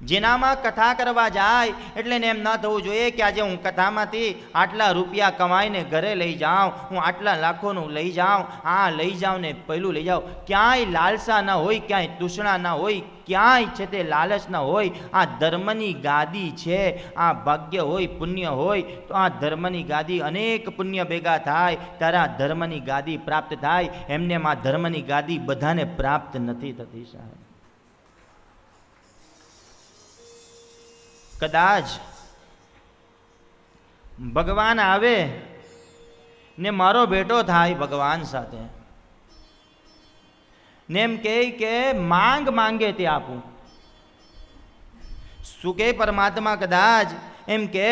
Speaker 1: જેનામાં કથા કરવા જાય એટલે એમ ન થવું જોઈએ કે આજે હું કથામાંથી આટલા રૂપિયા કમાઈને ઘરે લઈ જાઉં, હું આટલા લાખોનું લઈ જાઉં, આ લઈ જાઉં ને પેલું લઈ જાઉં. ક્યાંય લાલસા ન હોય, ક્યાંય તૃષ્ણા ન હોય, ક્યાંય છે તે લાલચ ન હોય. આ ધર્મની ગાદી છે. આ ભાગ્ય હોય, પુણ્ય હોય તો આ ધર્મની ગાદી, અનેક પુણ્ય ભેગા થાય ત્યારે આ ધર્મની ગાદી પ્રાપ્ત થાય. એમને આ ધર્મની ગાદી બધાને પ્રાપ્ત નથી થતી સાહેબ. કદાચ ભગવાન આવે ને મારો ભેટો થાય ભગવાન સાથે ને એમ કહે કે માંગ માંગે તે આપું. શું કહે પરમાત્મા? કદાચ એમ કહે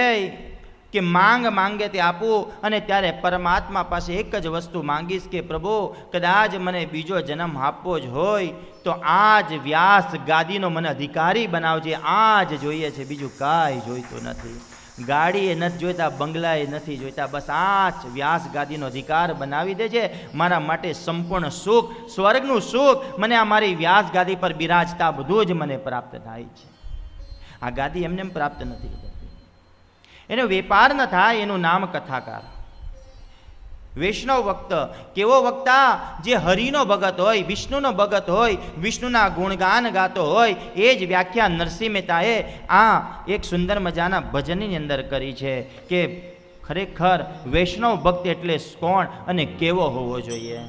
Speaker 1: કે માંગ માંગે તે આપું, અને ત્યારે પરમાત્મા પાસે એક જ વસ્તુ માંગીશ કે પ્રભુ કદાચ મને બીજો જન્મ આપવો જ હોય તો આજ વ્યાસ ગાદીનો મને અધિકારી બનાવજે. આ જ જોઈએ છે, બીજું કાંઈ જોઈતું નથી. ગાડી એ નથી જોઈતા, બંગલા એ નથી જોઈતા, બસ આ જ વ્યાસ ગાદીનો અધિકાર બનાવી દેજે. મારા માટે સંપૂર્ણ સુખ, સ્વર્ગનું સુખ મને આ મારી વ્યાસ ગાદી પર બિરાજતા બધું જ મને પ્રાપ્ત થાય છે. આ ગાદી એમને પ્રાપ્ત નથી થતી. એનો વેપાર ન થાય, એનું નામ કથાકાર. વૈષ્ણવ વક્ત કેવો વક્તા? જે હરિનો ભગત હોય, વિષ્ણુનો ભગત હોય, વિષ્ણુના ગુણગાન ગાતો હોય. એ જ વ્યાખ્યા નરસિંહ મહેતાએ આ એક સુંદર મજાના ભજનની અંદર કરી છે કે ખરેખર વૈષ્ણવ ભક્ત એટલે કોણ અને કેવો હોવો જોઈએ.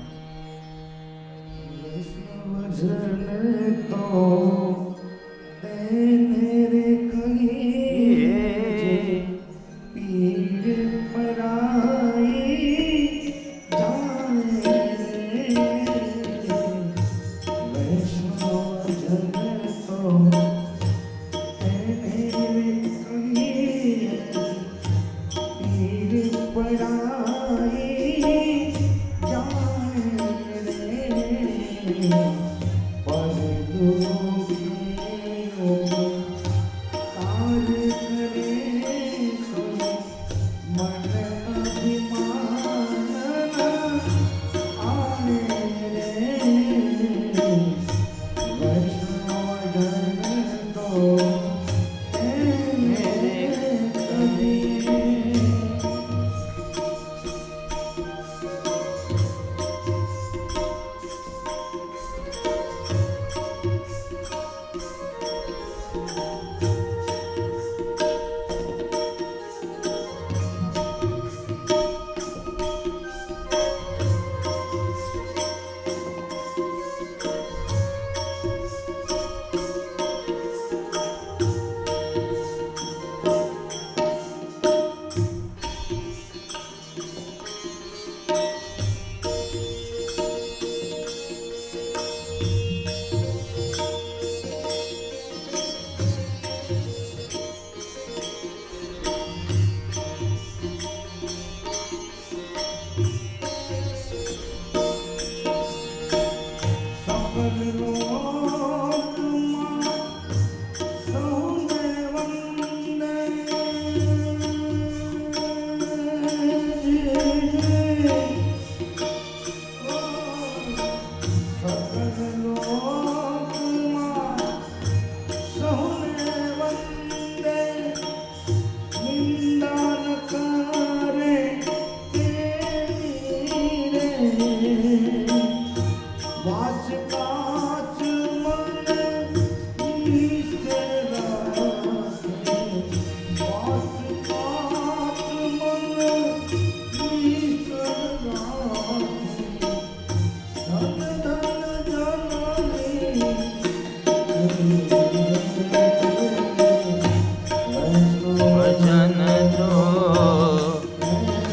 Speaker 1: ભજન જો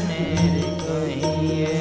Speaker 1: નેર કહીએ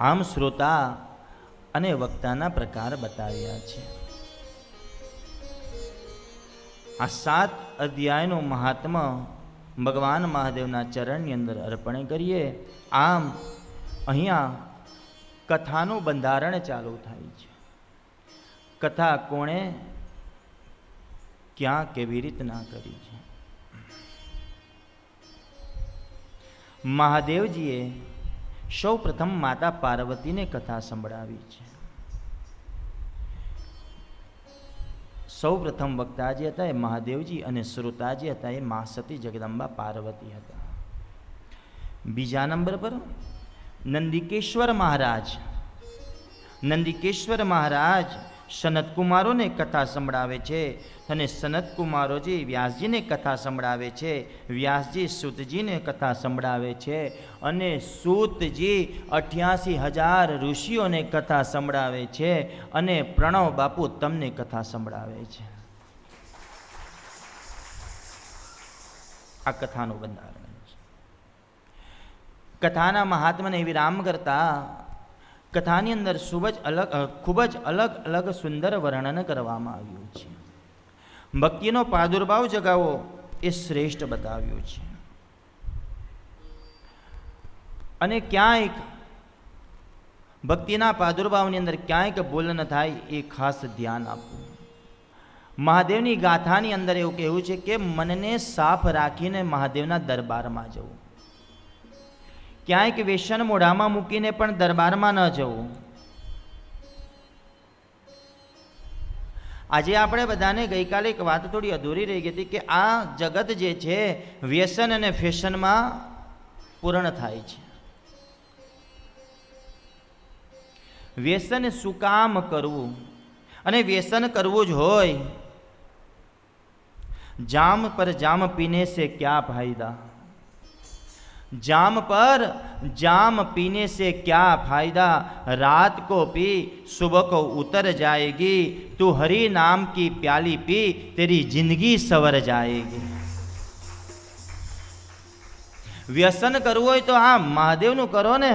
Speaker 1: આમ શ્રોતા અને વક્તાના પ્રકાર બતાવ્યા છે. આ 7 અધ્યાયનું મહાત્મ્ય ભગવાન મહાદેવના ચરણની અંદર અર્પણ કરીએ. આમ અહીંયા કથાનું બંધારણ ચાલુ થાય છે. કથા કોણે ક્યાં કેવી રીતના કરી છે. મહાદેવજીએ સૌ પ્રથમ માતા પાર્વતીને કથા સંભળાવી છે. સૌ પ્રથમ વક્તાજી હતા એ મહાદેવજી અને શ્રોતાજી હતા એ મા સતી જગદંબા પાર્વતી હતા. બીજા નંબર પર નંદિકેશ્વર મહારાજ. નંદિકેશ્વર મહારાજ સનતકુમારોને કથા સંભળાવે છે અને સનતકુમારોજી વ્યાસજીને કથા સંભળાવે છે. વ્યાસજી સૂતજીને કથા સંભળાવે છે અને સૂતજી 88,000 ઋષિઓને કથા સંભળાવે છે અને પ્રણવ બાપુ તમને કથા સંભળાવે છે. આ કથાનું બંધારણ છે. કથાના મહાત્માને વિરામ કરતા કથાની અંદર ખૂબ જ અલગ અલગ સુંદર વર્ણન કરવામાં આવ્યું છે. ભક્તિનો પ્રાદુર્ભાવ જગાવો એ શ્રેષ્ઠ બતાવ્યું છે. અને ક્યાંક ભક્તિના પ્રાદુર્ભાવની અંદર ક્યાંક ભૂલ ન થાય એ ખાસ ધ્યાન આપવું. મહાદેવની ગાથાની અંદર એવું કહેવું છે કે મનને સાફ રાખીને મહાદેવના દરબારમાં જવું. ક્યાંક વ્યસન મોઢામાં મૂકીને પણ દરબારમાં ન જવું. આજે આપણે બધાને ગઈકાલે એક વાત થોડી અધૂરી રહી ગઈ હતી કે આ જગત જે છે વ્યસન અને ફેશનમાં પૂર્ણ થાય છે. વ્યસન શું કામ કરવું? અને વ્યસન કરવું જ હોય, જામ પર જામ પીને से क्या फायदा, जाम पर जाम पीने से क्या फायदा, रात को पी सुबह को उतर जाएगी, तू हरि नाम की प्याली पी तेरी जिंदगी सवर जाएगी. व्यसन करવું હોય તો હા મહાદેવનું કરો ને,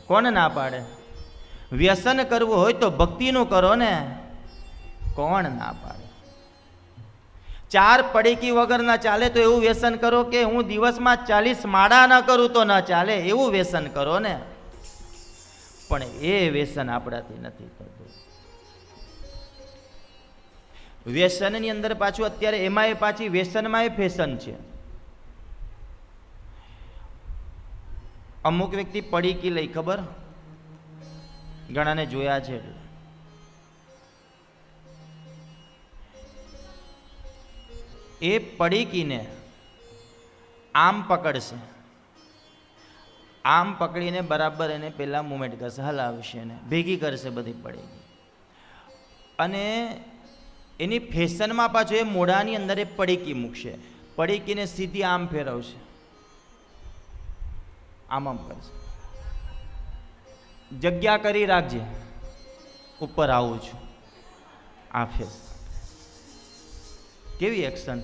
Speaker 1: કોણ ના પાડે? વ્યસન કરવું હોય તો ભક્તિનું કરો ને, કોણ ના પાડે? 4 પડીકી વગર ના ચાલે તો એવું વ્યસન કરો કે હું દિવસમાં 40 માળા ન કરું તો ન ચાલે, એવું વ્યસન કરો ને. પણ એ વ્યસન આપણાથી નથી થતું. વ્યસનની અંદર પાછું અત્યારે એમાં પાછી વ્યસનમાં એ ફેશન છે. અમુક વ્યક્તિ પડીકી લઈ, ખબર, ઘણાને જોયા છે, એ પડીકીને આમ પકડશે, આમ પકડીને બરાબર એને પેલા મુમેન્ટ કરશે, હલાવશે, એને ભેગી કરશે બધી પડીકી. અને એની ફેશનમાં પાછું એ મોઢાની અંદર એ પડીકી મૂકશે, પડીકીને સીધી આમ ફેરવશે, આમ આમ કરશે. જગ્યા કરી રાખજે, ઉપર આવું છું, આ ફેસ. કેવી એક્શન?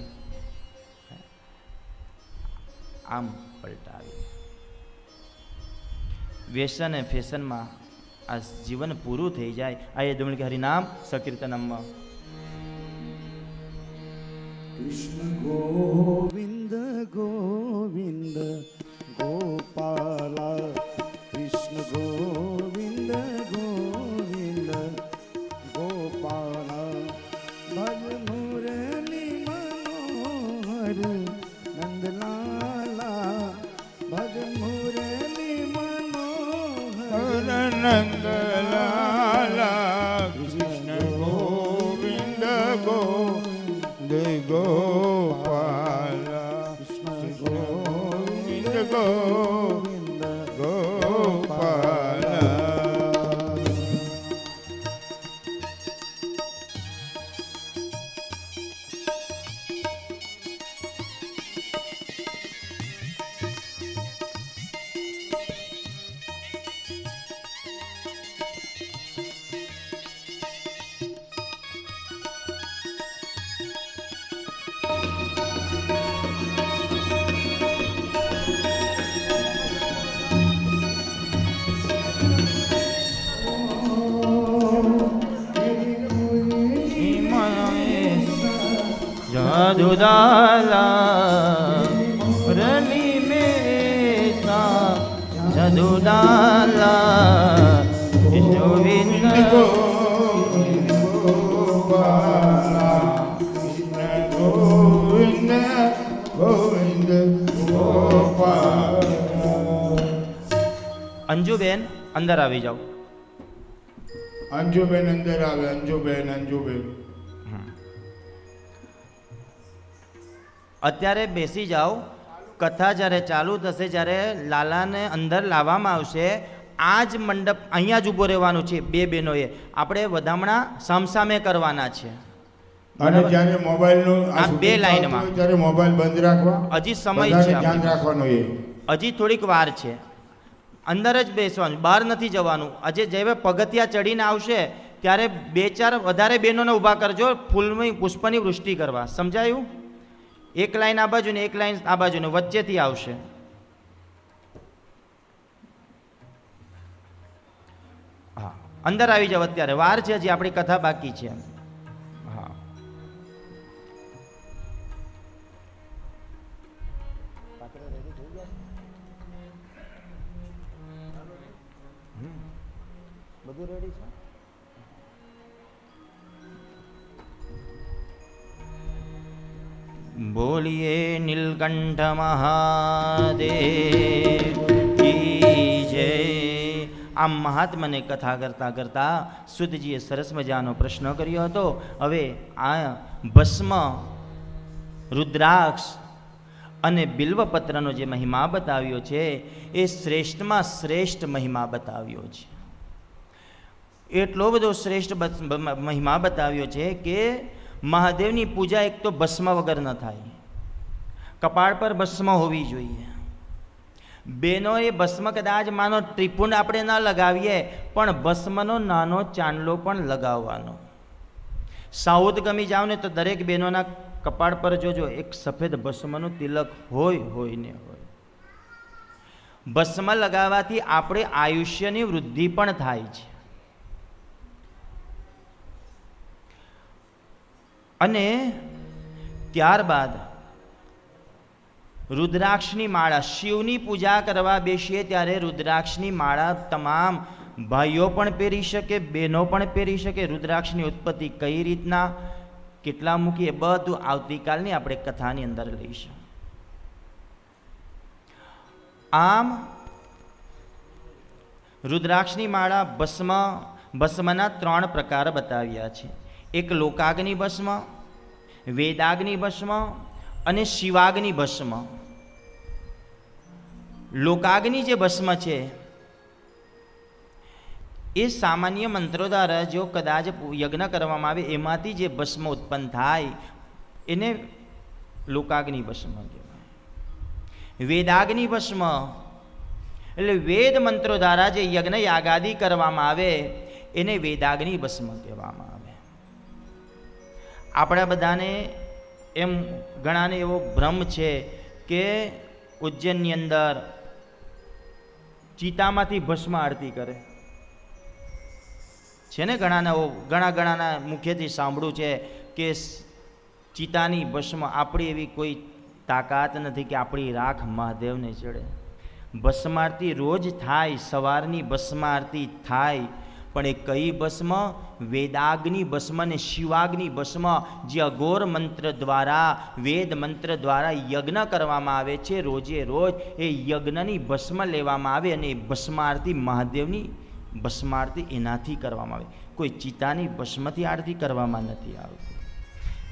Speaker 1: આમ પલટાવી. વ્યસન અને ફેશનમાં આ જીવન પૂરું થઈ જાય. આ એ દમણ કે હરિનામ સકીર્તનમમાં
Speaker 2: કૃષ્ણ ગોવિંદ ગોવિંદ ગોપાલા, કૃષ્ણ ગોવિંદ ગોવિંદ ગોપાલા, ભજ મુરલી મનોહર નંદલાલા, ભજ મુરલી મનોહર
Speaker 3: નંદલાલા, કૃષ્ણ ગોવિંદ ગોવિંદ ગોપાલા, કૃષ્ણ ગોવિંદ ગોવિંદ ગોપાલા.
Speaker 1: જદુદાલા રલી મેસા, જદુદાલા ગોવિંદ
Speaker 3: ગોવિંદ ગોપાલા, કૃષ્ણ ગોવિંદ ગોવિંદ ગોપાલા.
Speaker 1: અંજુબેન અંદર આવી જાઓ.
Speaker 3: અંજુબેન અંદર આવે. અંજુબેન, અંજુબેન
Speaker 1: અત્યારે બેસી જાઓ. કથા જ્યારે ચાલુ થશે, જ્યારે લાલાને અંદર લાવવામાં આવશે, આ જ મંડપ અહીંયા જ ઊભો રહેવાનું છે. બે બહેનોએ આપણે વધામણા સામસામે કરવાના છે.
Speaker 3: અને જ્યારે મોબાઈલનું
Speaker 1: આ બે લાઈનમાં
Speaker 3: ત્યારે મોબાઈલ બંધ રાખવા.
Speaker 1: હજી સમય છે,
Speaker 3: બધાને ધ્યાન રાખવાનું. એ
Speaker 1: હજી થોડીક વાર છે. અંદર જ બેસવાનું, બહાર નથી જવાનું. આજે જેવા પગથિયા ચડીને આવશે ત્યારે 2-4 વધારે બહેનોને ઊભા કરજો, ફૂલની પુષ્પની વૃષ્ટિ કરવા. સમજાયું? એક લાઈન આ બાજુ ને એક લાઈન આ બાજુ ને વચ્ચેથી આવશે. હા, અંદર આવી જાવ. અત્યારે વાર છે, હજી આપણી કથા બાકી છે. હા, બધું રેડી છે. બોલીએ નીલકંઠ મહાદેવ કી જય. આમ મહાત્માને કથા કરતા કરતા સુતજીએ સરસ મજાનો પ્રશ્ન કર્યો હતો. હવે આ ભસ્મ, રુદ્રાક્ષ અને બિલ્વપત્રનો જે મહિમા બતાવ્યો છે એ શ્રેષ્ઠમાં શ્રેષ્ઠ મહિમા બતાવ્યો છે. એટલો બધો શ્રેષ્ઠ મહિમા બતાવ્યો છે કે મહાદેવની પૂજા એક તો ભસ્મ વગર ન થાય. કપાળ પર ભસ્મ હોવી જોઈએ. બેનો એ ભસ્મ કદાચ માનો ત્રિપુંડ આપણે ન લગાવીએ પણ ભસ્મનો નાનો ચાંદલો પણ લગાવવાનો. સાઉથ ગમી જાવ ને તો દરેક બહેનોના કપાળ પર જોજો એક સફેદ ભસ્મનું તિલક હોય ને હોય. ભસ્મ લગાવવાથી આપણે આયુષ્યની વૃદ્ધિ પણ થાય છે. અને ત્યારબાદ રુદ્રાક્ષની માળા, શિવની પૂજા કરવા બેસીએ ત્યારે રુદ્રાક્ષની માળા તમામ ભાઈઓ પણ પહેરી શકે, બહેનો પણ પહેરી શકે. રુદ્રાક્ષની ઉત્પત્તિ કઈ રીતના, કેટલા મૂકી, એ બધું આવતીકાલની આપણે કથાની અંદર લઈશું. આમ રુદ્રાક્ષની માળા ભસ્મના 3 પ્રકાર બતાવ્યા છે. એક લોકાગ્નિ ભસ્મ, વેદાગ્નિ ભસ્મ અને શિવાગ્નિ ભસ્મ. લોકાગ્નિ જે ભસ્મ છે એ સામાન્ય મંત્રો દ્વારા જો કદાચ યજ્ઞ કરવામાં આવે એમાંથી જે ભસ્મ ઉત્પન્ન થાય એને લોકાગ્નિ ભસ્મ કહેવાય. વેદાગ્નિ ભસ્મ એટલે વેદ મંત્રો દ્વારા જે યજ્ઞ યાગાદી કરવામાં આવે એને વેદાગ્નિ ભસ્મ કહેવામાં આવે. આપણા બધાને એમ ઘણાને એવો ભ્રમ છે કે ઉજ્જૈનની અંદર ચિતામાંથી ભસ્મ આરતી કરે છે ને. ઘણાના મુખેથી સાંભળ્યું છે કે ચિતાની ભસ્મ, આપણી એવી કોઈ તાકાત નથી કે આપણી રાખ મહાદેવને ચડે. ભસ્મ આરતી રોજ થાય, સવારની ભસ્મ આરતી થાય, પણ એ કઈ ભસ્મ? વેદાગ્નિ ભસ્મ અને શિવાગ્નિ ભસ્મ, જે અઘોર મંત્ર દ્વારા, વેદ મંત્ર દ્વારા યજ્ઞ કરવામાં આવે છે. રોજે રોજ એ યજ્ઞની ભસ્મ લેવામાં આવે અને એ ભસ્મ આરતી, મહાદેવની ભસ્મ આરતી એનાથી કરવામાં આવે. કોઈ ચિતાની ભસ્મથી આરતી કરવામાં નથી આવતી.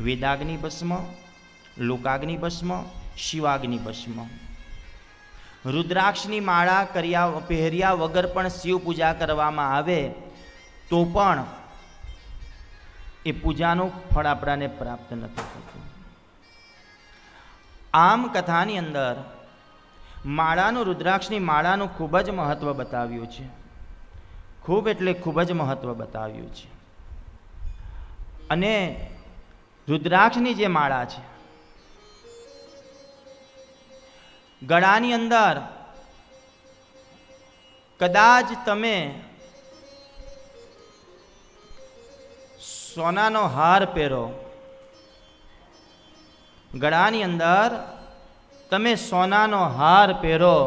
Speaker 1: વેદાગ્નિ ભસ્મ, લોકાગ્નિ ભસ્મ, શિવાગ્નિ ભસ્મ. રુદ્રાક્ષની માળા પહેર્યા વગર પણ શિવ પૂજા કરવામાં આવે તો પણ એ પૂજાનું ફળ આપણાને પ્રાપ્ત નથી થતું. આમ કથાની અંદર માળાનું, રુદ્રાક્ષની માળાનું ખૂબ જ મહત્વ બતાવ્યું છે. ખૂબ એટલે ખૂબ જ મહત્વ બતાવ્યું છે. અને રુદ્રાક્ષની જે માળા છે, ગળાની અંદર કદાચ તમે સોનાનો હાર પહેરો, ગળાની અંદર તમે સોનાનો હાર પહેરો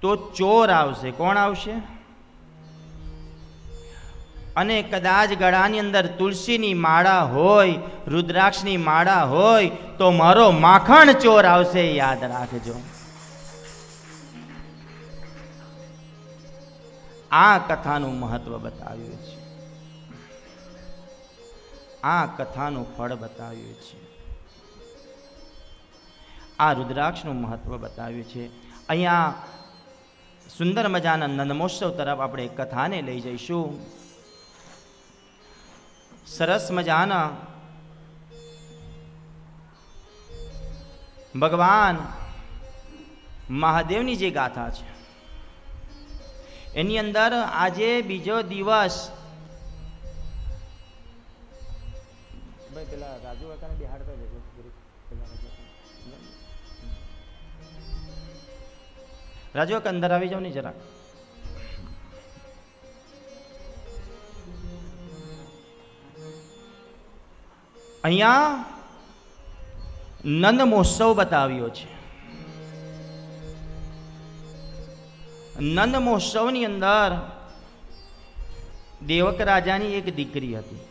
Speaker 1: તો ચોર આવશે. કોણ આવશે? અને કદાચ ગળાની અંદર તુલસીની માળા હોય, રુદ્રાક્ષની માળા હોય તો મારો માખણ ચોર આવશે. યાદ રાખજો. આ કથાનું મહત્વ બતાવ્યું છે. આ કથાનું ફળ બતાવ્યું છે. આ રુદ્રાક્ષનું મહત્વ બતાવ્યું છે. અહીંયા સુંદર મજાના નંદમોત્સવ તરફ આપણે કથાને લઈ જઈશું. સરસ મજાના ભગવાન મહાદેવની જે ગાથા છે એની અંદર આજે બીજો દિવસ, પેલા રાજુ કાકાને બિહાડતા જજો. રાજુ કાકા અંદર આવી જાવ ને જરા. અહીંયા નંદ મહોત્સવ બતાવ્યો છે. નંદ મહોત્સવની અંદર દેવક રાજાની એક દીકરી હતી,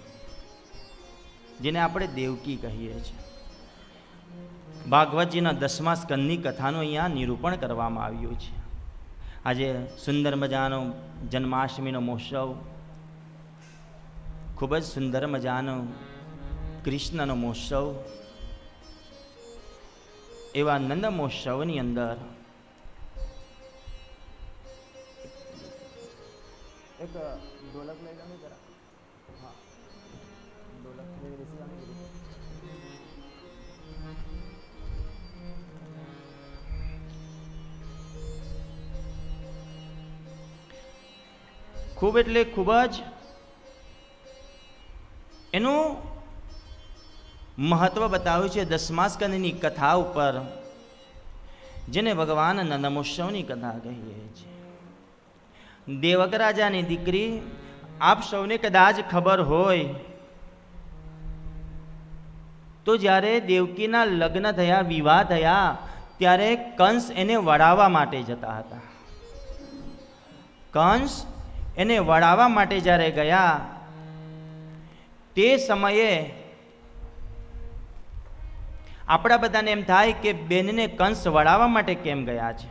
Speaker 1: જેને આપણે દેવકી કહીએ છીએ. ભાગવતજીના 10મા સ્કંદની કથાનું અહીંયા નિરૂપણ કરવામાં આવ્યું છે. આજે સુંદર મજાનો જન્માષ્ટમીનો મહોત્સવ, ખૂબ જ સુંદર મજાનો કૃષ્ણનો મહોત્સવ, એવા નંદ મહોત્સવની અંદર એક ઢોલક લઈ લો જરા. હા, ઢોલક લઈ લેવાનું. ખૂબ એટલે ખૂબ જ એનું મહત્વ બતાવ્યું છે 10મા સ્કંદની કથા ઉપર, જેને ભગવાન નંદમોત્સવની કથા કહીએ છીએ. દેવક રાજાની દીકરી, આપ સૌને કદાચ ખબર હોય તો જ્યારે દેવકીના લગ્ન થયા, વિવાહ થયા, ત્યારે કંસ એને વળાવવા માટે જતા હતા. કંસ એને વળાવવા માટે જ્યારે ગયા, તે સમયે આપણા બધાને એમ થાય કે બેનને કંસ વળાવવા માટે કેમ ગયા છે.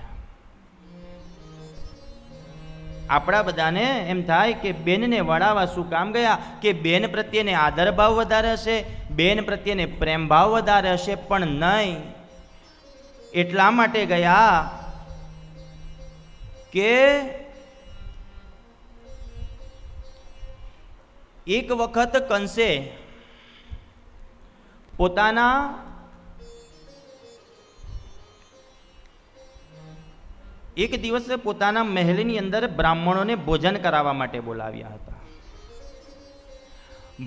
Speaker 1: આપણા બધાને એમ થાય કે બેનને વળાવવા શું કામ ગયા, કે બેન પ્રત્યેને આદર ભાવ વધારે હશે, બેન પ્રત્યેને પ્રેમ ભાવ વધારે હશે. પણ નહીં, એટલા માટે ગયા કે એક વખત કંસે પોતાના એક દિવસે પોતાના મહેલની અંદર બ્રાહ્મણોને ભોજન કરાવવા માટે બોલાવ્યા હતા.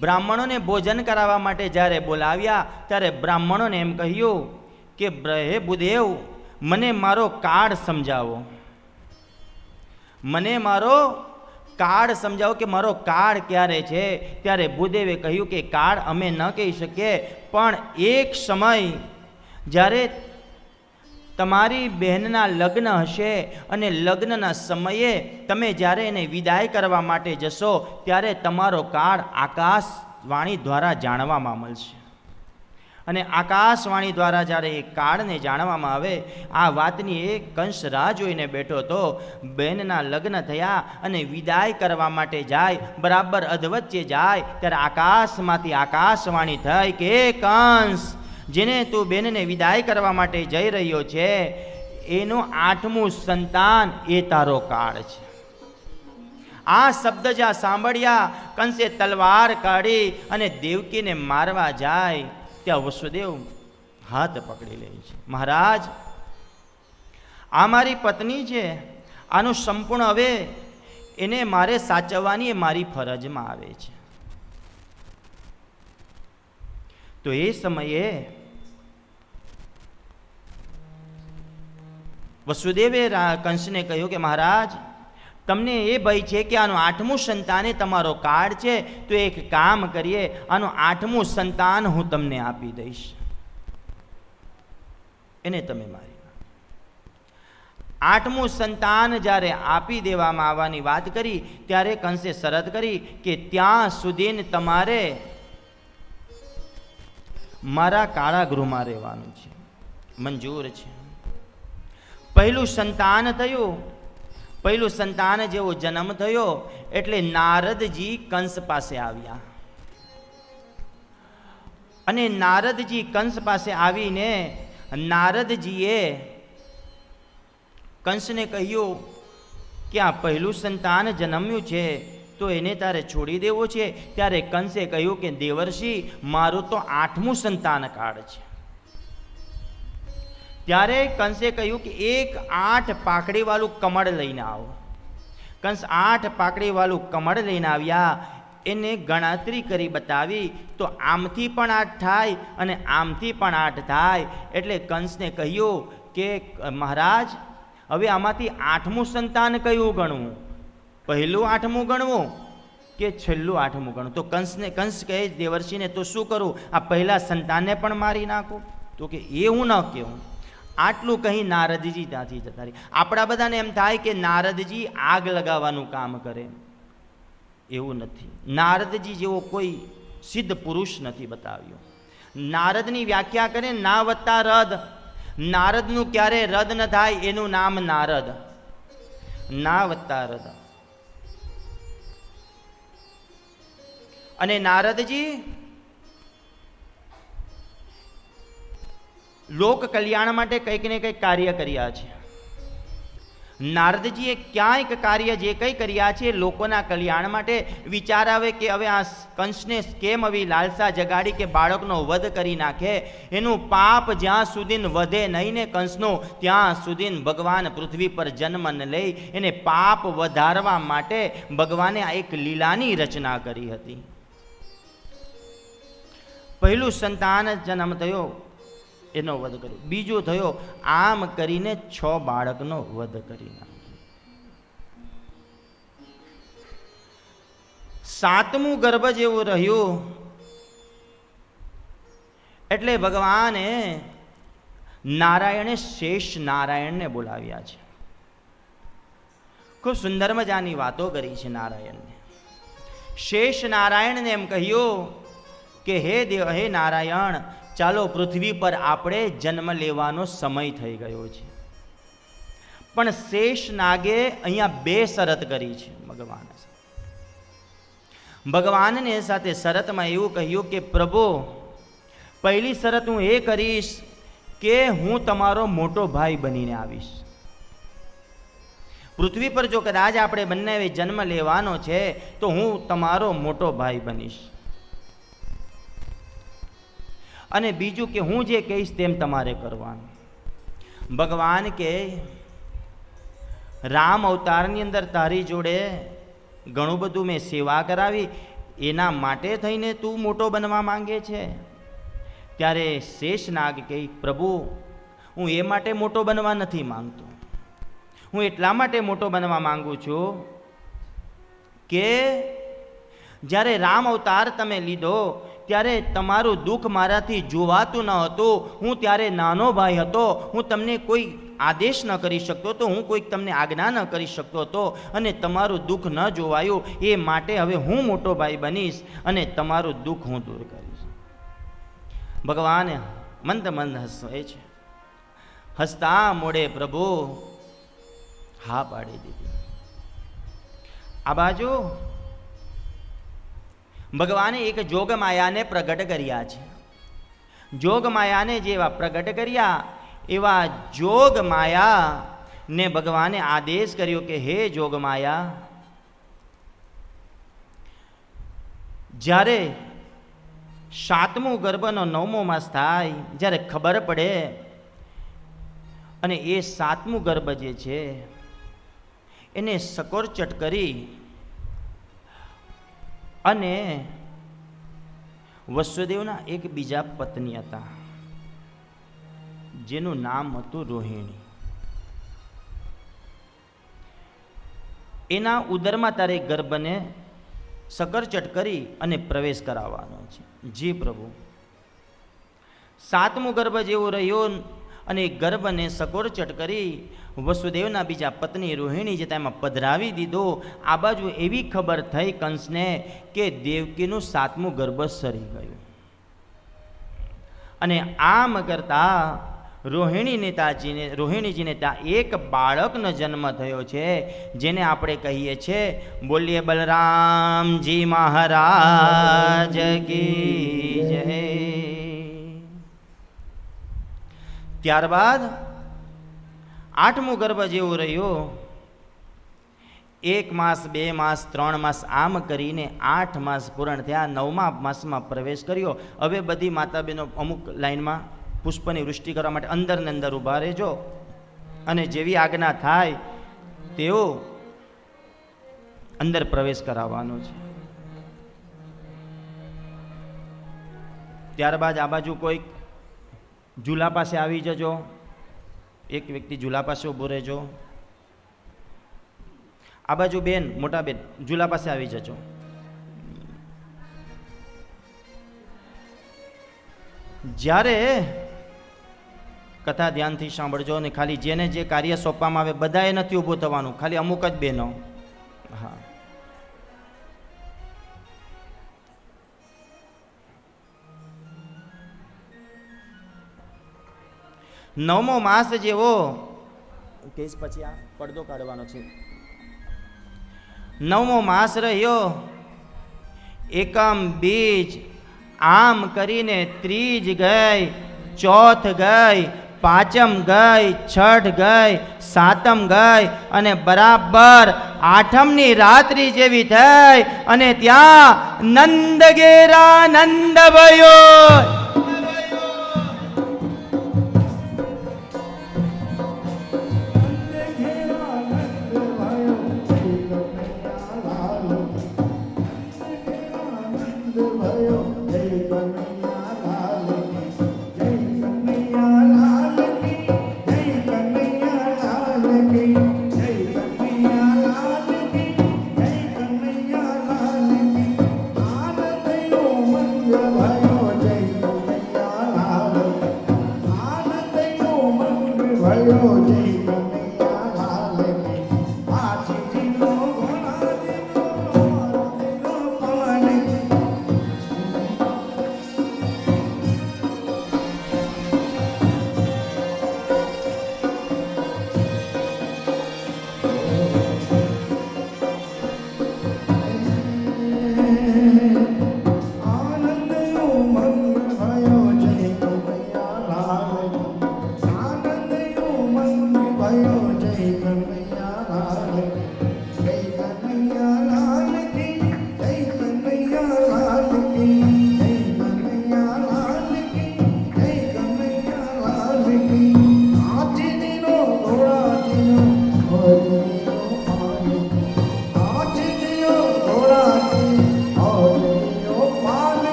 Speaker 1: બ્રાહ્મણોને ભોજન કરાવવા માટે જ્યારે બોલાવ્યા, ત્યારે બ્રાહ્મણોને એમ કહ્યું કે હે ભૂદેવ, મને મારો કાળ સમજાવો, મને મારો કાળ સમજાવો કે મારો કાળ ક્યારે છે. ત્યારે ભૂદેવે કહ્યું કે કાળ અમે ન કહી શકીએ, પણ એક સમય જ્યારે તમારી બહેનના લગ્ન હશે અને લગ્નના સમયે તમે જ્યારે એને વિદાય કરવા માટે જશો, ત્યારે તમારો કાળ આકાશવાણી દ્વારા જાણવામાં મળશે. અને આકાશવાણી દ્વારા જ્યારે એ કાળને જાણવામાં આવે, આ વાતની એક કંસ રાહ જોઈને બેઠો હતો. બહેનના લગ્ન થયા અને વિદાય કરવા માટે જાય, બરાબર અધવચ્ચે જાય, ત્યારે આકાશમાંથી આકાશવાણી થઈ કે એ કંસ, જેને તું બેનને વિદાય કરવા માટે જઈ રહ્યો છે, એનું 8મું સંતાન એ તારો કાળ છે. આ શબ્દ જ્યાં સાંભળ્યા, કંસે તલવાર કાઢી અને દેવકીને મારવા જાય, ત્યાં વસુદેવ હાથ પકડી લે છે. મહારાજ, આ મારી પત્ની છે, આનું સંપૂર્ણ હવે એને મારે સાચવવાની એ મારી ફરજમાં આવે છે. તો એ સમયે વસુદેવે કંસને કહ્યું કે મહારાજ, તમને એ ભય છે કે આનું 8મું સંતાન તમારો કાળ છે, તો એક કામ કરીએ, આનું 8મું સંતાન હું તમને આપી દઈશ, એને તમે મારી. 8મું સંતાન જ્યારે આપી દેવામાં આવવાની વાત કરી, ત્યારે કંસે શરત કરી કે ત્યાં સુધી તમારે મારા કાળા ગૃહમાં રહેવાનું છે. મંજૂર છે. પહેલું સંતાન થયું, પહેલું સંતાન જેવો જન્મ થયો એટલે નારદજી કંસ પાસે આવ્યા. અને નારદજી કંસ પાસે આવીને નારદજીએ કંસને કહ્યું કે આ પહેલું સંતાન જન્મ્યું છે, તો એને તારે છોડી દેવો છે. ત્યારે કંસે કહ્યું કે દેવર્ષિ, મારું તો 8મું સંતાન કાળ છે. ત્યારે કંસે કહ્યું કે એક 8 પાકડીવાળું કમળ લઈને આવો. કંસ 8 પાકડીવાળું કમળ લઈને આવ્યા. એને ગણતરી કરી બતાવી, તો આમથી પણ 8 થાય અને આમથી પણ 8 થાય. એટલે કંસને કહ્યું કે મહારાજ, હવે આમાંથી 8મું સંતાન કયું ગણવું, પહેલું 8મું ગણવું કે છેલ્લું 8મું ગણવું? તો કંસ કહે દેવર્ષિને, તો શું કરું, આ પહેલા સંતાનને પણ મારી નાખું? તો કે એ હું ન કહું. આટલું કહી નારદજી ત્યાંથી જતા રહી. આપણા બધાને એમ થાય કે નારદજી આગ લગાવવાનું કામ કરે, એવું નથી. નારદજી જેવો કોઈ સિદ્ધ પુરુષ નથી બતાવ્યો. નારદની વ્યાખ્યા કરે ના વત્તા રદ. નારદનું ક્યારે રદ ન થાય, એનું નામ નારદ. ના વત્તા રદ. અને નારદજી લોક કલ્યાણ માટે કંઈક ને કંઈક કાર્ય કર્યા છે. નારદજીએ ક્યાંક કાર્ય જે કંઈ કર્યા છે લોકોના કલ્યાણ માટે. વિચાર આવે કે હવે આ કંસને કેમ આવી લાલસા જગાડી કે બાળકનો વધ કરી નાખે. એનું પાપ જ્યાં સુધી વધે નહીં ને કંસનો, ત્યાં સુધી ભગવાન પૃથ્વી પર જન્મ ન લઈ. એને પાપ વધારવા માટે ભગવાને આ એક લીલાની રચના કરી હતી. પહેલું સંતાન જન્મ થયો એનો વધ કર્યો. બીજો થયો, આમ કરીને 6 બાળકનો વધ કરી નાખ્યો. 7મું ગર્ભ જેવું રહ્યું એટલે ભગવાને નારાયણે શેષ નારાયણને બોલાવ્યા છે. ખૂબ સુંદર મજાની વાતો કરી છે નારાયણને. શેષ નારાયણને એમ કહ્યું કે હે દેવ, હે નારાયણ, ચાલો પૃથ્વી પર આપણે જન્મ લેવાનો સમય થઈ ગયો છે. પણ શેષ નાગે અહીંયા 2 શરત કરી છે ભગવાનને સાથે શરતમાં એવું કહ્યું કે પ્રભુ, પહેલી શરત હું એ કરીશ કે હું તમારો મોટો ભાઈ બનીને આવીશ. પૃથ્વી પર જો કદાચ આપણે બંને જન્મ લેવાનો છે તો હું તમારો મોટો ભાઈ બનીશ. અને બીજું કે હું જે કહીશ તેમ તમારે કરવાનું. ભગવાન કે રામ અવતારની અંદર તારી જોડે ઘણું બધું મેં સેવા કરાવી, એના માટે થઈને તું મોટો બનવા માંગે છે. ત્યારે શેષનાગ કહે પ્રભુ, હું એ માટે મોટો બનવા નથી માંગતો. હું એટલા માટે મોટો બનવા માંગુ છું કે જ્યારે રામ અવતાર તમે લીધો ત્યારે તમારું દુઃખ મારાથી જોવાતું ન હતું. હું ત્યારે નાનો ભાઈ હતો, હું તમને કોઈ આદેશ ન કરી શકતો હતો, હું કોઈ તમને આજ્ઞા ન કરી શકતો હતો, અને તમારું દુઃખ ન જોવાયું. એ માટે હવે હું મોટો ભાઈ બનીશ અને તમારું દુઃખ હું દૂર કરીશ. ભગવાન મંદ મંદ હસે છે. હસતા મોડે પ્રભુ હા પાડી દીધી. આ બાજુ ભગવાને એક જોગ માયાને પ્રગટ કર્યા છે. જોગ માયાને જેવા પ્રગટ કર્યા એવા જોગ માયા ને ભગવાને આદેશ કર્યો કે હે જોગ માયા, જ્યારે 7મું ગર્ભનો 9મો માસ થાય, જ્યારે ખબર પડે અને એ 7મું ગર્ભ જે છે એને સકોરચટ કરી અને વસુદેવના એક બીજા પત્ની હતા જેનું નામ હતું રોહિણી. એના ઉદરમાં તારે ગર્ભને સકરચટ કરી અને પ્રવેશ કરાવવાનો છે. જી પ્રભુ. 7મું ગર્ભ જેવું રહ્યું અને ગર્ભને સકોરચટ કરી વસુદેવના બીજા પત્ની રોહિણી જે તેમાં પધરાવી દીધો. આ બાજુ એવી ખબર થઈ કંસને કે દેવકીનું 7મું ગર્ભ સરી ગયું. અને આમ કરતા રોહિણીજીને ત્યાં એક બાળકનો જન્મ થયો છે જેને આપણે કહીએ છીએ બોલીએ બલરામજી મહારાજ કી જય. ત્યારબાદ 8મું ગર્ભ જેવું રહ્યું. 1 માસ 2 માસ 3 માસ આમ કરીને 8 માસ પૂર્ણ થયા. 9મા માસમાં પ્રવેશ કર્યો. હવે બધી માતા બહેનો અમુક લાઈનમાં પુષ્પની વૃષ્ટિ કરવા માટે અંદર ને અંદર ઊભા રહેજો અને જેવી આજ્ઞા થાય તેઓ અંદર પ્રવેશ કરાવવાનો છે. ત્યારબાદ આ બાજુ કોઈ ઝૂલા પાસે આવી જજો. એક વ્યક્તિ ઝૂલા પાસે ઊભો રહેજો. આ બાજુ બેન, મોટા બેન ઝૂલા પાસે આવી જજો. જ્યારે કથા ધ્યાનથી સાંભળજો અને ખાલી જેને જે કાર્ય સોંપવામાં આવે બધાએ નથી ઊભું થવાનું, ખાલી અમુક જ બહેનો. હા, નવમો માસ જેવો કેસ પછી આ પડદો કાઢવાનો છે. નવમો માસ રહ્યો, એકમ બીજ આમ કરીને ત્રીજ ગઈ, ચોથ ગઈ, પાંચમ ગઈ, છઠ ગઈ, સાતમ ગઈ અને બરાબર આઠમની રાત્રિ જેવી થઈ અને ત્યાં નંદ ઘેરા નંદ ભયો.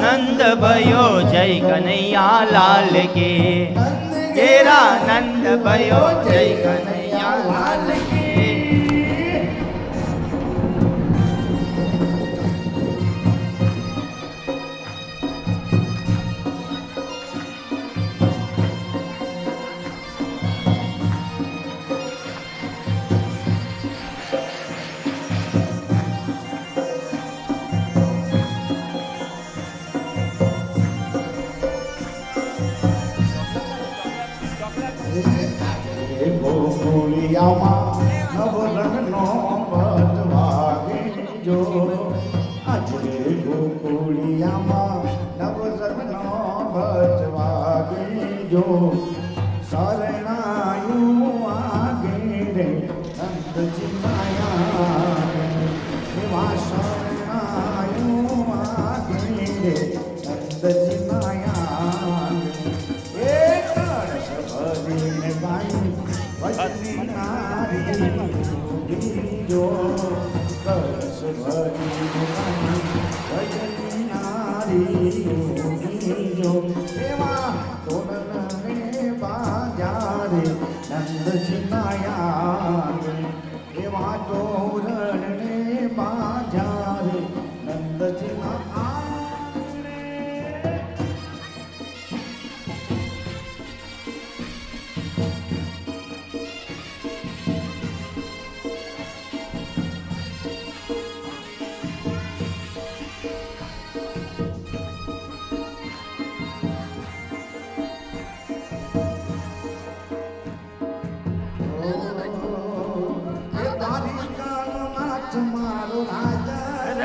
Speaker 1: નંદ ભયો જય કનૈયા લાલ કે, ઘેરા નંદ ભયો જય કનૈયા લાલ કે.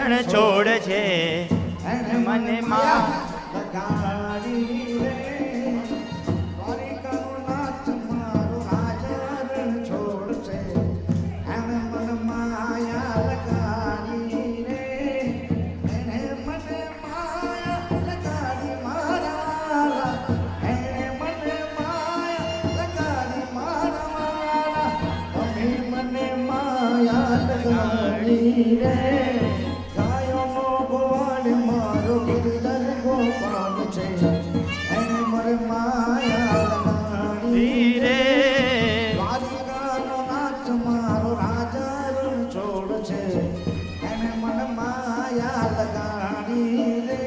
Speaker 1: રણ છોડ છે
Speaker 2: એને
Speaker 1: મને માં
Speaker 2: લગાડી રે દ્વારિકાનો નાથ મારો રાજા રણ છોડ છે એને મને માયા લગાડી રે એને મને માયા લગાડી મારા એને મને માયા લગાડી મારા તમે મને માયા લગાડી રે ગાયોનો ગોવાળ મારો ગિરધર ગોપાલ છે એને મને માયા લગાડી
Speaker 1: ધીરે
Speaker 2: દ્વારિકાનો નાથ મારો રાજા રણ છોડ છે એને મને માયા લગાડી રે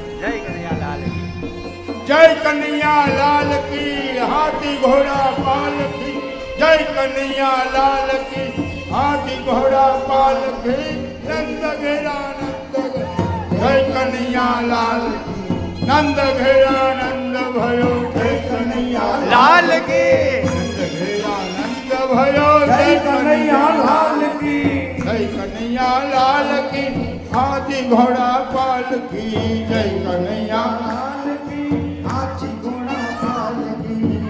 Speaker 1: જય કનૈયાલાલ કી
Speaker 3: જય કનૈયા લાલ કી હાથી ઘોડા પાલ કી જય કનૈયા લાલ કી હાથી ઘોડા પાલ કી નંદ ઘેરા નંદ જય કનૈયા લાલ નંદ ઘેરા નંદ ભયો જય કનૈયા
Speaker 1: લાલ કી
Speaker 3: નંદ ઘેરા નંદ ભયો
Speaker 2: જય કનૈયા લાલ કી
Speaker 3: જય કનૈયા લાલ કી હાથી ઘોડા પાલ કી જય કનૈયા
Speaker 2: લાલ કી હાથી ઘોડા પાલ કી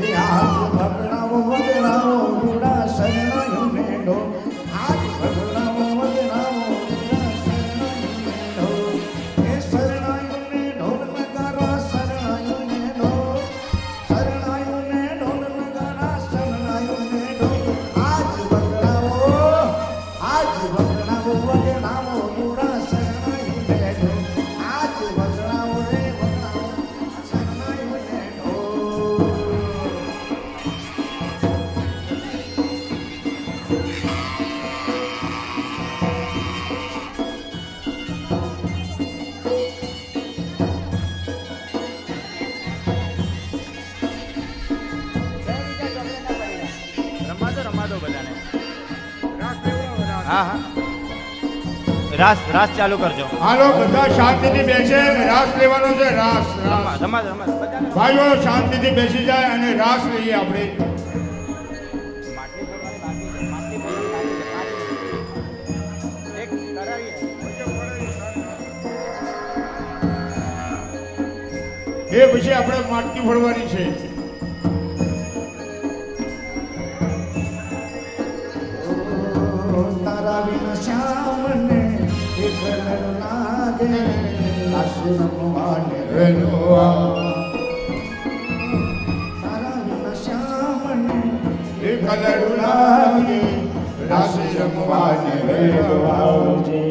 Speaker 2: એ હાથ ભગડાવો વગડાવો રૂડા શરણાયો મેંઢો હાથ ભગડાવો વગડાવો રૂડા શરણાયો મેંઢો એ શરણાયો ને ઢોલ નગારા શરણાયો ને ઢોલ શરણાયો ને ઢોલ નગારા શરણાયો ને ઢોલ હાથ ભગડાવો વગડાવો રૂડા શરણાયો મેંઢો હાથ ભગડાવો રે વગડાવો શરણાયો મેંઢો
Speaker 1: રમાદો બધાને હા હા રાસ રાસ ચાલુ કરજો
Speaker 3: હાલો બધા શાંતિથી બેસે રાસ લેવાનો છે રાસ રાસ
Speaker 1: રમાદ રમાદ બધાને
Speaker 3: ભાઈઓ શાંતિથી બેસી જાય અને રાસ લઈએ આપણે
Speaker 1: માટલી ફોડવાની બાકી છે માટલી ફોડવાની બાકી છે એક કરાવીએ
Speaker 3: એ પછી આપણે માટકી ફોડવાની છે
Speaker 2: તારા વિના શ્યામને એક રડ લાગે આશ્રમવાને
Speaker 3: વેલવા
Speaker 2: તારા વિના શ્યામને
Speaker 3: એ કલડું લાગે રાસ રમવાને વેલવા
Speaker 2: આવજે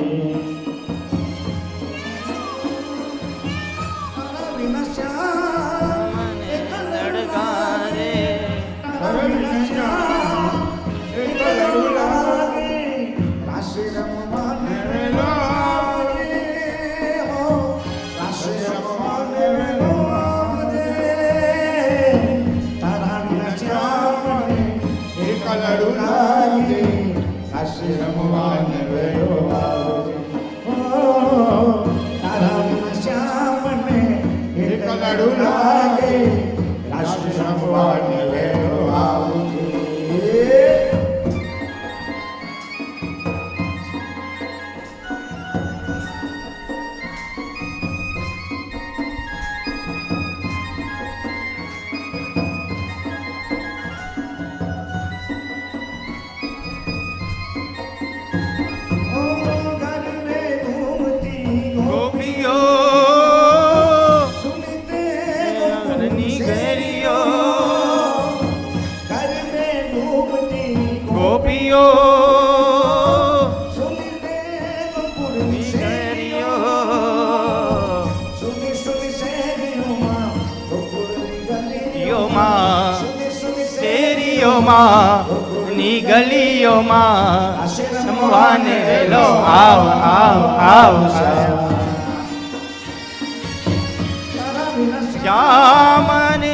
Speaker 2: તારા વિના શ્યામ એક
Speaker 1: લડકારે
Speaker 2: તારા વિના શ્યામ એક રડ લાગે આશ્રમવાને
Speaker 3: વેલવા
Speaker 2: આશ્રમવાને આવજે તારા વિના શ્યામને
Speaker 3: એ કલડું લાગે
Speaker 2: આશ્રમ
Speaker 3: રમવાને વેલવા
Speaker 2: તારા વિના શ્યામને
Speaker 3: એ કલડું લાગે રાસ રમવાને વેલવા
Speaker 2: આવજે
Speaker 1: શેરીઓમાં ગામની ગલીઓમાં રમવાને વેલો આવ આવ આવ
Speaker 2: તારા વિના
Speaker 1: શ્યામ મને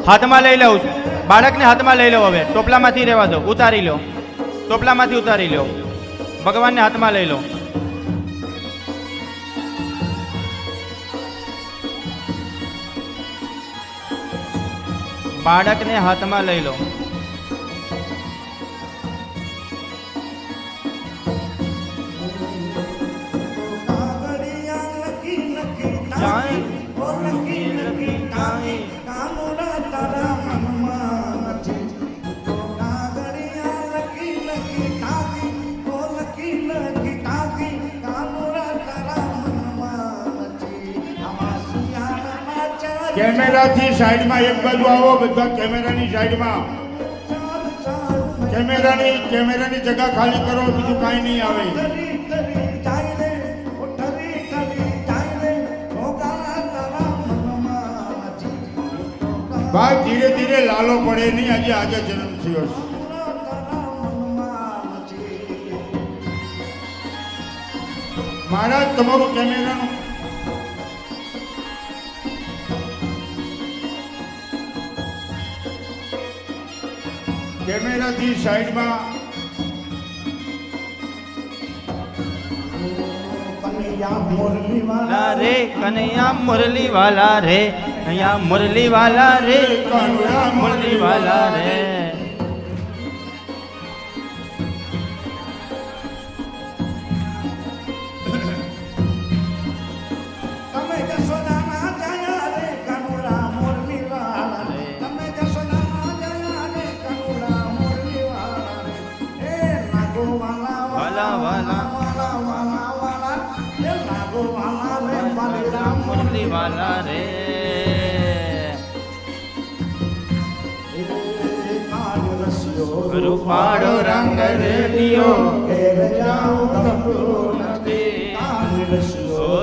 Speaker 1: હાથમાં લઈ લઉં છું. બાળકને હાથમાં લઈ લો. હવે ટોપલામાંથી રહેવા દો, ઉતારી લો. ટોપલામાંથી ઉતારી લો. ભગવાનને હાથમાં લઈ લો. બાળકને હાથમાં લઈ લો.
Speaker 3: કેમેરાથી સાઈડમાં એક બાજુ આવો, બધા કેમેરાની સાઈડમાં. કેમેરાની જગ્યા ખાલી કરો, બીજું કાંઈ નહીં આવે. ભાઈ ધીરે ધીરે લાલો પડે નહીં, આજે જન્મ થયો છે. મહારાજ તમારું કેમેરાનું કેમેરાથી સાઈડમાં.
Speaker 1: વાલા રે કનૈયા મુરલી વાલા રે, કનૈયા મુરલી વાલા રે, કનૈયા મુરલી વાલા રે.
Speaker 2: તમે જશોદાના જયા રે કનુડા મુરલી વાલા રે, તમે જશોદાના જયા રે કનુડા મુરલી વાલા રે. એ નાગો વાલા
Speaker 1: વાલા વાલા
Speaker 2: વાલા વાલા વાલા એ નાગો વાલા રે બલિરામ
Speaker 1: મુરલી વાલા રે. રૂપાળો રંગ રેલિયો
Speaker 2: ઘેર જાઉં ગમતું નથી.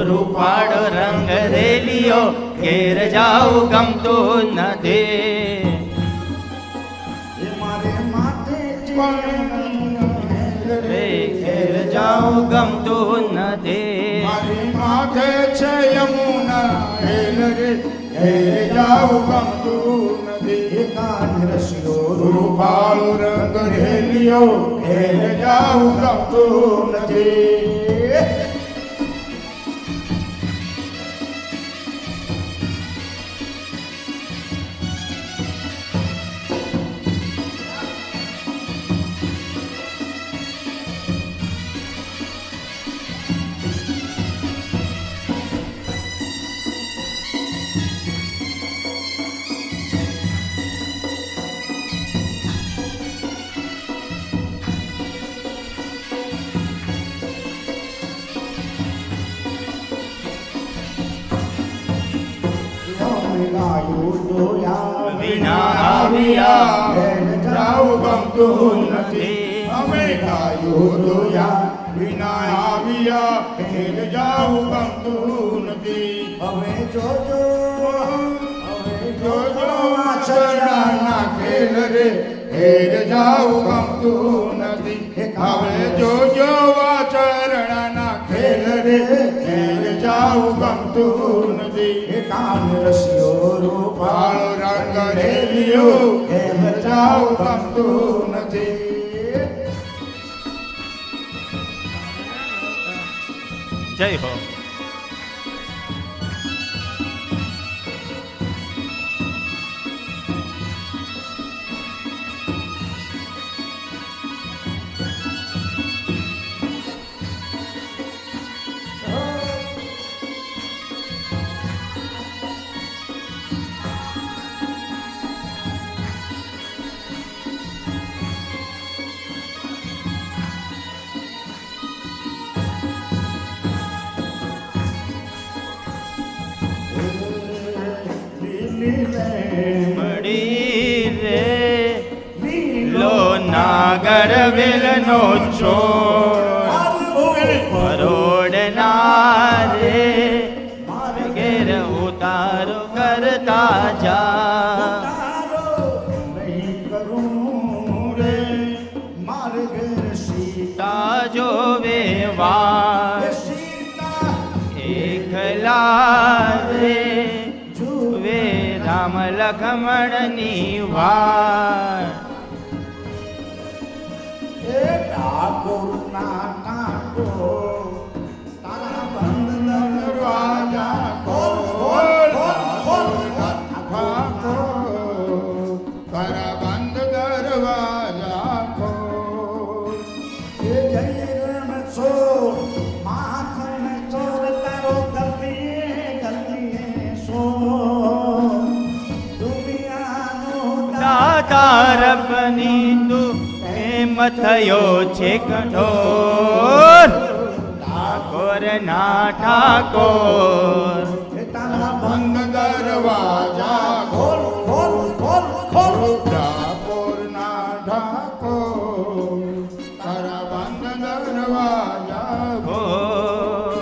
Speaker 1: રૂપાળો રંગ રેલિયો ઘેર જાઉં ગમતું નથી.
Speaker 2: એ મારે માથે
Speaker 1: રે ઘેર જાઉં ગમતું નથી.
Speaker 3: મારી માથે છે યમુના હેલ રે, હેલ જાઉં ગમતું નથી.
Speaker 2: એકાદ રસ્યો
Speaker 3: રૂપાળો રંગ રેલિયો હેલ જાઉં ગમતું નથી.
Speaker 1: વિના આવ્યા
Speaker 3: હેલ જાઉં ગમતું નથી. અમે ગાયું દોયા વિના આવ્યા હેલ જાઉં ગમતું નથી.
Speaker 2: હવે જોજો
Speaker 3: જોજો આચરણના ખેલ રે, હેલ જાઉં ગમતું નથી. હવે જોજો આચરણના ખેલ રે, હેલ જાઉં ગમતું નથી.
Speaker 2: એકાદ રસ્યો
Speaker 3: રૂપાળો રંગ રેલિયો હેલ જાઉં ગમતું નથી.
Speaker 1: જય હો. મળી રે લો નાગર વેલનો છોડ, પરોડના રે ઘેર સીતા જોવે વાર
Speaker 2: એ સીતા
Speaker 1: એકલા રે જુવે રામ લખમણની વાર
Speaker 2: એ ઠાકોર ના ઠાકોર તારા બંધ દરવાજા ખોલ ખોલ ખોલ ખોલ
Speaker 3: તારા બંધ દરવાજા ખોલ.
Speaker 2: એ જય રણ છો માખણ ચોર તારો ગલીએ સો દુનિયાનો
Speaker 1: દાતાર બની તું એમ થયો છે કઠોર ઠાકોર ના ઠાકોર
Speaker 2: તારા
Speaker 3: બંધ દરવાજા
Speaker 2: ખોલ ખોલ ખોલ ખોલ
Speaker 3: ઠાકોરના ઠાકોર તારા બંધ દરવાજા
Speaker 1: ખોર.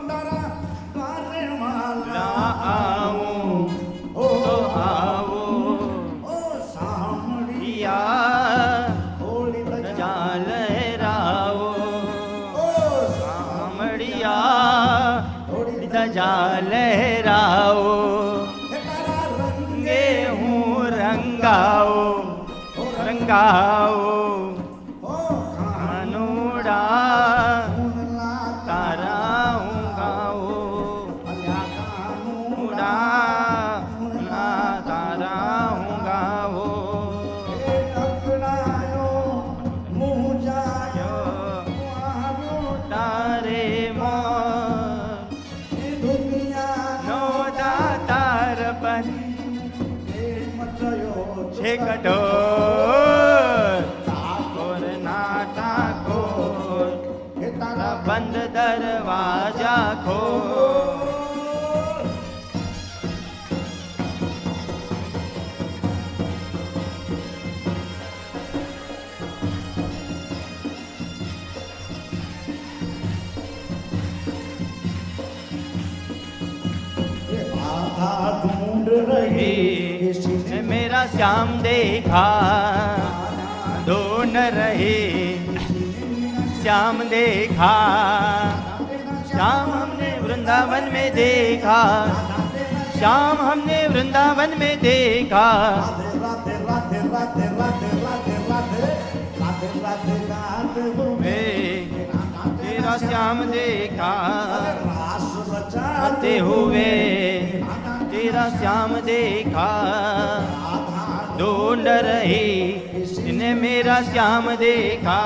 Speaker 2: તારા દ્વારે
Speaker 1: લા આવું
Speaker 2: ઓ
Speaker 1: તો આવું
Speaker 2: ઓ સાંભળી
Speaker 1: યા
Speaker 2: હોળી
Speaker 1: ધજા લહેરાવો
Speaker 2: ઓ
Speaker 1: સામળિયા
Speaker 2: હોળી
Speaker 1: ધજા લહેરાવો
Speaker 2: તારા
Speaker 1: રંગે હું રંગાવો રંગાવો
Speaker 2: ઓ
Speaker 1: કાનુડા
Speaker 2: કાનુડા
Speaker 1: તારા હું ગાવો
Speaker 2: કાનુડા
Speaker 1: કાનુડા તારા હું ગાવો
Speaker 2: એ અકળાયો મુજાયો આવ્યો
Speaker 1: તારે મોર
Speaker 2: એ દુનિયાનો
Speaker 1: નો દાતાર બન
Speaker 2: પ્રેમ થયો
Speaker 1: છે કઠોર ઠાકોર ના ઠાકોર
Speaker 2: એ તારા
Speaker 1: બંધ દરવાજા ખોલ.
Speaker 2: आधा ढूंढ रहे
Speaker 1: हे मेरा श्याम देखा ढूंढ रहे श्याम देखा श्याम हमने वृंदावन में देखा श्याम हमने वृंदावन में देखा
Speaker 2: राधे राधे राधे राधे राधे राधे राधे राधे राधे
Speaker 1: वे तेरा श्याम देखा
Speaker 2: रास बचाते
Speaker 1: आते हुए तेरा श्याम देखा ढूंढ रही इसने मेरा श्याम देखा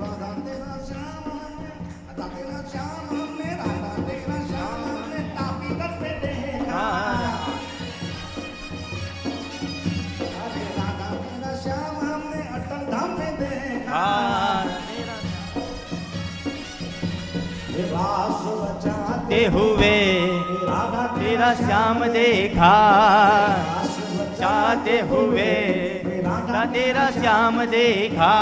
Speaker 2: राधा तेरा श्याम हमने राधा तेरा श्याम हमने तापी करते देखा अरे राधा तेरा श्याम हमने अटल धाम में देखा ये रास बचाते
Speaker 1: ते हुए
Speaker 2: राधा
Speaker 1: तेरा श्याम देखा
Speaker 2: रास
Speaker 1: चाहते हुए तेरा श्याम देखा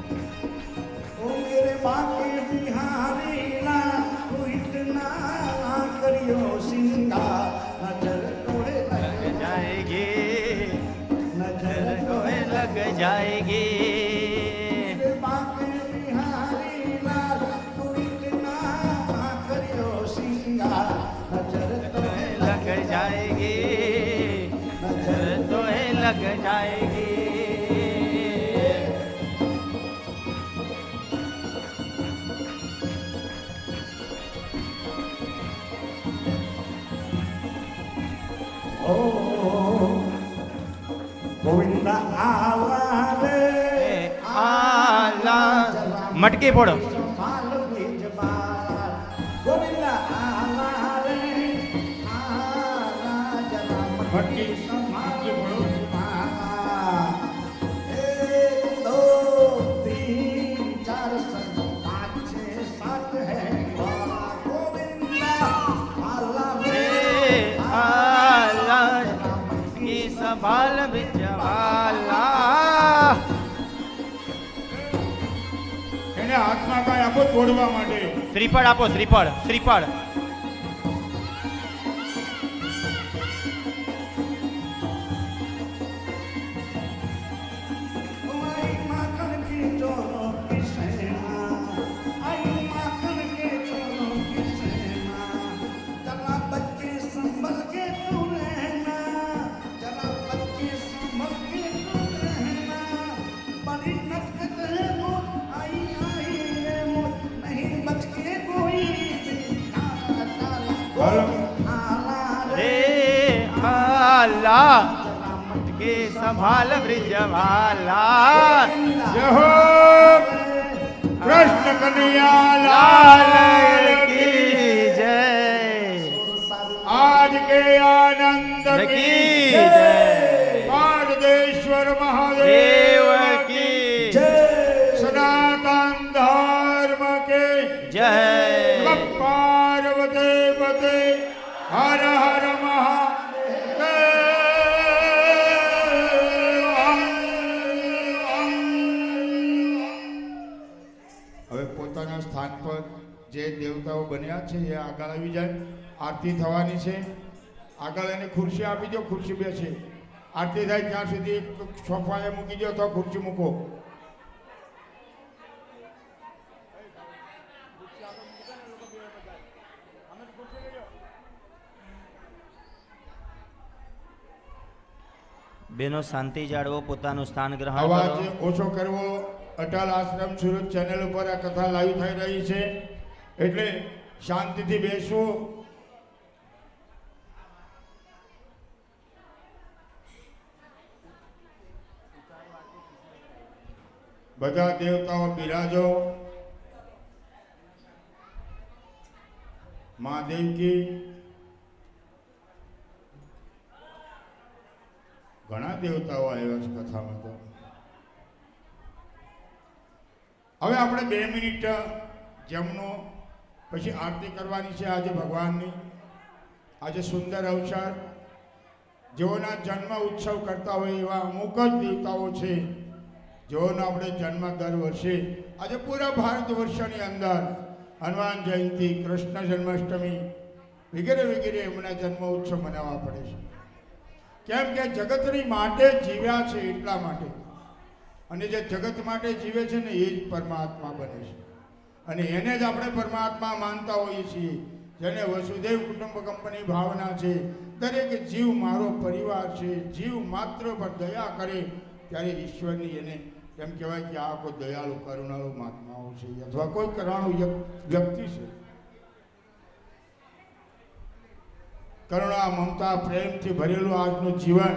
Speaker 2: ओ मेरे बाके बिहार
Speaker 1: जाएगी।
Speaker 2: बाके बिहारी लाल तू इतना करियो सिंगार नजर तो
Speaker 1: लग जाएगी, नजर तो लग जाएगी।
Speaker 2: ओ गोविंद आला रे
Speaker 1: आला मटकी फोड़ो।
Speaker 2: माल बीज बाला गोविंद आला रे आला जरा
Speaker 3: मटकी
Speaker 2: संभाल
Speaker 3: बोलो।
Speaker 2: माला 1 2 3 4 5 6 7 है गोविंद आला रे
Speaker 1: आला की संभाल बिजवाला।
Speaker 3: એને હાથમાં કાંઈ આપો તોડવા માટે.
Speaker 1: શ્રીફળ આપો, શ્રીફળ, શ્રીફળ.
Speaker 2: आई माखन की चोरों की सेना आई माखन के चोरों की सेना जरा बच्चे संभल के तू रहना जरा बच्चे संभल के तू रहना बड़ी नटखट है मोर आई आई रे मोर नहीं बच के कोई काला काला आला रे
Speaker 1: रे आला की संभाल ब्रिजवाला।
Speaker 3: જય હો કૃષ્ણ કનૈયા
Speaker 1: लाल
Speaker 3: લાલ
Speaker 1: की जय,
Speaker 3: आज के आनंद
Speaker 1: की
Speaker 3: की
Speaker 1: जय,
Speaker 3: पारदेश्वर
Speaker 1: देव
Speaker 3: महादेव
Speaker 1: की
Speaker 2: जय
Speaker 3: सनातन धर्म के
Speaker 1: जय।
Speaker 3: पार्वते पते हर हर હવે પોતાના સ્થાન પર જે દેવતાઓ બન્યા છે એ આગળ આવી જાય. આરતી થવાની છે. આગળ એને ખુરશી આપી દો, ખુરશી બેસે. આરતી થાય ત્યાં સુધી સોફાએ મૂકી દો તો ખુરશી મૂકો.
Speaker 1: બેનો શાંતિ જાળવો, પોતાનું સ્થાન ગ્રહણ
Speaker 3: અવાજ
Speaker 1: કરો.
Speaker 3: ઓછો કરવો. અટલ આશ્રમ સુરત ચેનલ ઉપર આ કથા લાઈવ થઈ રહી છે એટલે શાંતિથી બેસવું. બધા દેવતાઓ બિરાજો. મહાદેવ કી. ઘણા દેવતાઓ આવ્યા છે કથામાં તો. હવે આપણે 2 મિનિટ જેમનો પછી આરતી કરવાની છે આજે ભગવાનની. આજે સુંદર અવસર. જેઓના જન્મ ઉત્સવ કરતા હોય એવા અમુક જ દેવતાઓ છે જેઓનો આપણે જન્મ દર વર્ષે આજે પૂરા ભારત વર્ષની અંદર હનુમાન જયંતિ, કૃષ્ણ જન્માષ્ટમી વગેરે વગેરે એમના જન્મ ઉત્સવ મનાવવા પડે છે. કેમ કે જગતની માટે જીવ્યા છે એટલા માટે. અને જે જગત માટે જીવે છે ને એ જ પરમાત્મા બને છે અને એને જ આપણે પરમાત્મા માનતા હોઈએ છીએ. જેને વસુદેવ કુટુંબકમની ભાવના છે. દરેક જીવ મારો પરિવાર છે. જીવ માત્ર પર દયા કરે ત્યારે ઈશ્વરની એને એમ કહેવાય કે આ કોઈ દયાળુ કરુણાળુ મહાત્માઓ છે અથવા કોઈ કરુણાળુ વ્યક્તિ છે. કરુણા, મમતા, પ્રેમથી ભરેલું આજનું જીવન.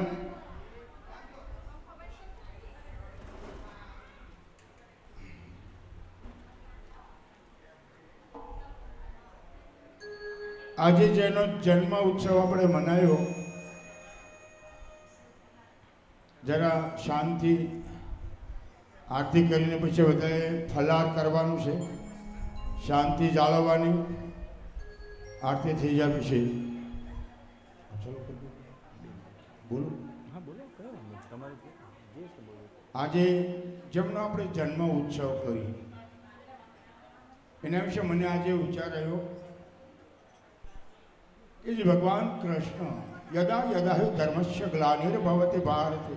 Speaker 3: આજે જેનો જન્મ ઉત્સવ આપણે મનાવ્યો, જરા શાંતિ આરતી કરીને પછી બધાએ ફલાર કરવાનું છે. શાંતિ જાળવવાની. આરતી થઈ જાય પછી બોલો. આજે જેમનો આપણે જન્મ ઉત્સવ કરી એના વિશે મને આજે વિચાર આવ્યો કે જે ભગવાન કૃષ્ણ યદા યદા હિ ધર્મસ્ય ગ્લાનિર્ભવતિ ભારતે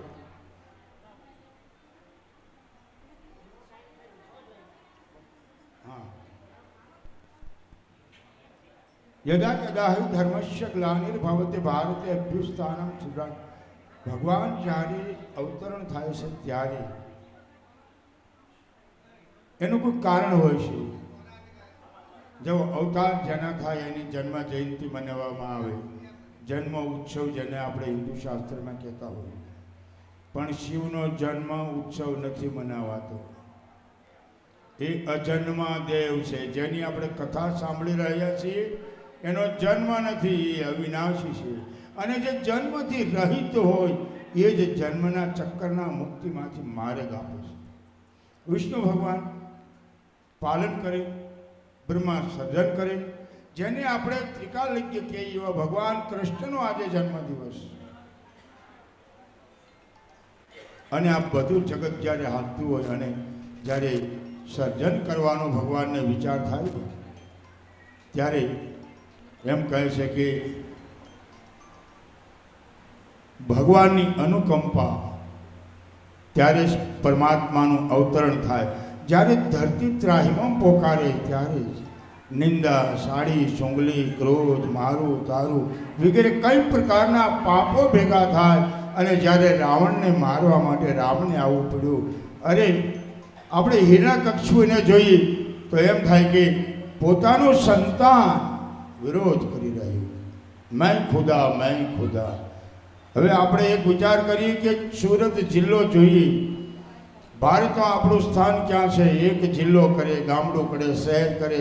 Speaker 3: યદા યદા હિ ધર્મસ્ય ગ્લાનિર્ભવતે ભારતે અભ્યુત્થાનમ સુરાટ. ભગવાન જ્યારે અવતરણ થાય છે ત્યારે એનું કોઈ કારણ હોય છે. જો અવતાર જેના થાય એની જન્મ જયંતિ મનાવવામાં આવે, જન્મ ઉત્સવ જેને આપણે હિન્દુ શાસ્ત્રમાં કહેતા હોઈએ, પણ શિવનો જન્મ ઉત્સવ નથી મનાવાતો. એ અજન્મા દેવ છે, જેની આપણે કથા સાંભળી રહ્યા છીએ. એનો જન્મ નથી, એ અવિનાશી છે. અને જે જન્મથી રહિત હોય એ જ જન્મના ચક્કરના મુક્તિમાંથી માર્ગ આપે છે. વિષ્ણુ ભગવાન પાલન કરે, બ્રહ્મા સર્જન કરે, જેને આપણે ત્રિકાલજ્ઞ કહીએ એવા ભગવાન કૃષ્ણનો આજે જન્મદિવસ. અને આ બધું જગત જ્યારે હાલતું હોય અને જ્યારે સર્જન કરવાનો ભગવાનને વિચાર થાય ત્યારે એમ કહે છે કે ભગવાનની અનુકંપા ત્યારે જ પરમાત્માનું અવતરણ થાય. જ્યારે ધરતી ત્રાહિમામ પોકારે ત્યારે જ નિંદા, સાડી, સુંગલી, ક્રોધ, મારું, તારું વગેરે કઈ પ્રકારના પાપો ભેગા થાય. અને જ્યારે રાવણને મારવા માટે રામને આવવું પડ્યું. અરે આપણે હિરણ્યકશ્યપને જોઈએ તો એમ થાય કે પોતાનું સંતાન વિરોધ કરી રહ્યું, મેં ખુદા, મેં ખુદા. હવે આપણે એક વિચાર કરીએ કે સુરત જિલ્લો જોઈએ. ભારતમાં આપણું સ્થાન ક્યાં છે? એક જિલ્લો કરે, ગામડું કરે, શહેર કરે,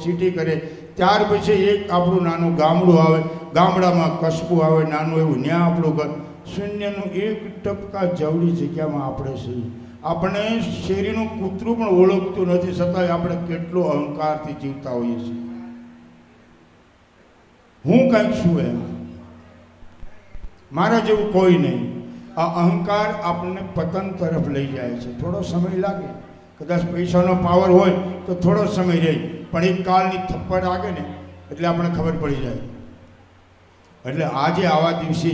Speaker 3: સિટી કરે, ત્યાર પછી એક આપણું નાનું ગામડું આવે, ગામડામાં કસ્બું આવે નાનું એવું, ત્યાં આપણું ઘર. શૂન્યનું એક ટપકા જવડી જગ્યામાં આપણે છીએ. આપણે શેરીનું કૂતરું પણ ઓળખતું નથી, છતાંય આપણે કેટલો અહંકારથી જીવતા હોઈએ છીએ. હું કંઈક છું એમ, મારા જેવું કોઈ નહીં. આ અહંકાર આપણને પતન તરફ લઈ જાય છે. થોડો સમય લાગે, કદાચ પૈસાનો પાવર હોય તો થોડો સમય રહે, પણ એક કાળની થપ્પડ લાગે ને એટલે આપણને ખબર પડી જાય. એટલે આજે આવા દિવસે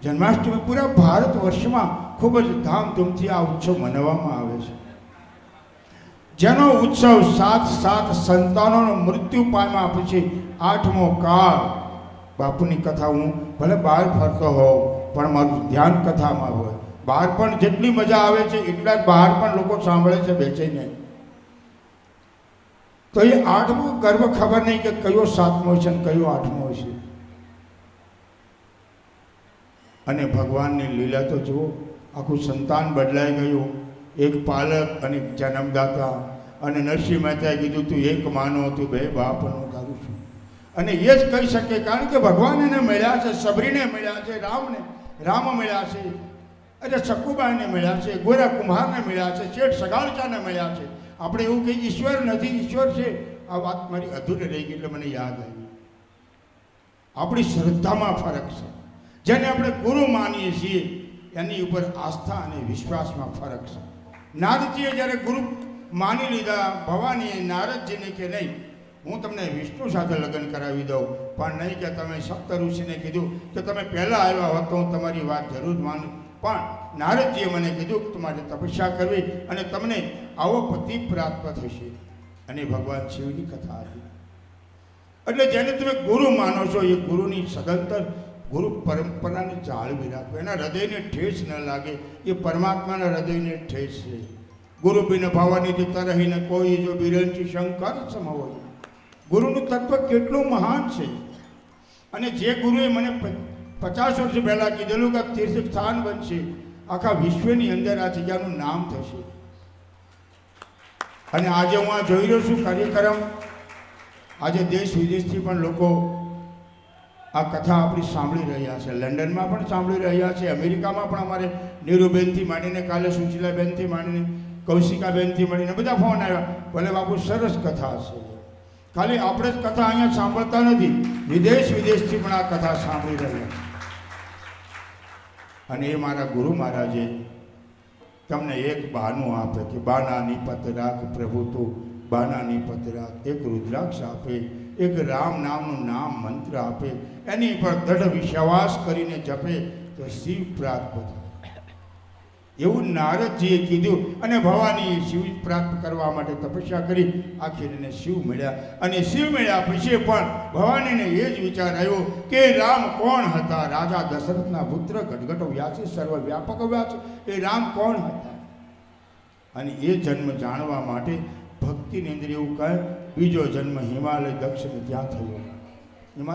Speaker 3: જન્માષ્ટમી પૂરા ભારત વર્ષમાં ખૂબ જ ધામધૂમથી આ ઉત્સવ મનાવવામાં આવે છે. જેનો ઉત્સવ સાત સંતાનોનો મૃત્યુ પામ્યા પછી 8મો કાળ. બાપુની કથા હું ભલે બહાર ફરતો હોઉં પણ મારું ધ્યાન કથામાં હોય. બહાર પણ જેટલી મજા આવે છે એટલા જ બહાર પણ લોકો સાંભળે છે બેચીને. તો એ 8મો ગર્વ ખબર નહીં કે કયો 7મો છે ને કયો 8મો છે. અને ભગવાનની લીલા તો જુઓ, આખું સંતાન બદલાઈ ગયું. એક પાલક અને જન્મદાતા. અને નરસિંહ મહેતાએ કીધું તું એક માનો, તું બે બાપનો તારું છું. અને એ જ કહી શકે કારણ કે ભગવાન એને મળ્યા છે, સબરીને મળ્યા છે, રામ મળ્યા છે, અરે સકુબાઈને મળ્યા છે, ગોરા કુંભારને મળ્યા છે, શેઠ સગાળચાને મળ્યા છે. આપણે એવું કંઈ ઈશ્વર નથી, ઈશ્વર છે. આ વાત મારી અધૂરી રહી ગઈ એટલે મને યાદ આવી. આપણી શ્રદ્ધામાં ફરક છે. જેને આપણે ગુરુ માનીએ છીએ એની ઉપર આસ્થા અને વિશ્વાસમાં ફરક છે. નારદજીએ જ્યારે ગુરુ માની લીધા ભવાનીએ નારદજીને કે નહીં હું તમને વિષ્ણુ સાથે લગ્ન કરાવી દઉં, પણ નહીં કે તમે સપ્ત ઋષિને કીધું કે તમે પહેલાં આવ્યા હોત તો હું તમારી વાત જરૂર માનું, પણ નારદજીએ મને કીધું કે તમારે તપસ્યા કરવી અને તમને આવો પતિ પ્રાપ્ત થશે. અને ભગવાન શિવની કથા હતી. એટલે જેને તમે ગુરુ માનો છો એ ગુરુની સદંતર ગુરુ પરંપરાને જાળવી રાખો. એના હૃદયને ઠેસ ન લાગે, એ પરમાત્માના હૃદયને ઠેસ છે. ગુરુ બિન ભવાની તરહીને કોઈ જો બિરંચી શંકર સમ હોય. ગુરુનું તત્વ કેટલું મહાન છે. અને જે ગુરુએ મને 50 વર્ષ પહેલાં કીધેલું કે તીર્થ સ્થાન બનશે, આખા વિશ્વની અંદર આ જગ્યાનું નામ થશે. અને આજે હું આ જોઈ રહ્યો છું કાર્યક્રમ. આજે દેશ વિદેશથી પણ લોકો આ કથા આપણી સાંભળી રહ્યા છે. લંડનમાં પણ સાંભળી રહ્યા છે, અમેરિકામાં પણ અમારે નીરુબેનથી માંડીને કાલે સુશીલાબેનથી માંડીને કૌશિકાબેનથી મળીને બધા ફોન આવ્યા. ભલે બાપુ સરસ કથા છે. ખાલી આપણે જ કથા અહીંયા સાંભળતા નથી, વિદેશથી પણ આ કથા સાંભળી રહ્યા છે. અને એ મારા ગુરુ મહારાજે તમને એક બહાનું આપે કે બાનાની પત રાખ પ્રભુ તું બાનાની પત રાખ. એક રુદ્રાક્ષ આપે, એક રામ નામનું નામ મંત્ર આપે, એની પર દૃઢ વિશ્વાસ કરીને જપે તો શિવ પ્રાપ્ત થાય. એવું નારદજીએ કીધું અને ભવાનીએ શિવ પ્રાપ્ત કરવા માટે તપસ્યા કરી. આખીર એને શિવ મળ્યા અને શિવ મળ્યા પછી પણ ભવાનીને એ જ વિચાર આવ્યો કે રામ કોણ હતા. રાજા દશરથના પુત્ર ગટગટ વ્યાસી સર્વ વ્યાપક વ્યાસ એ રામ કોણ હતા. અને એ જન્મ જાણવા માટે ભક્તિની અંદર એવું કહે બીજો જન્મ હિમાલય દક્ષિણ ત્યાં થયો.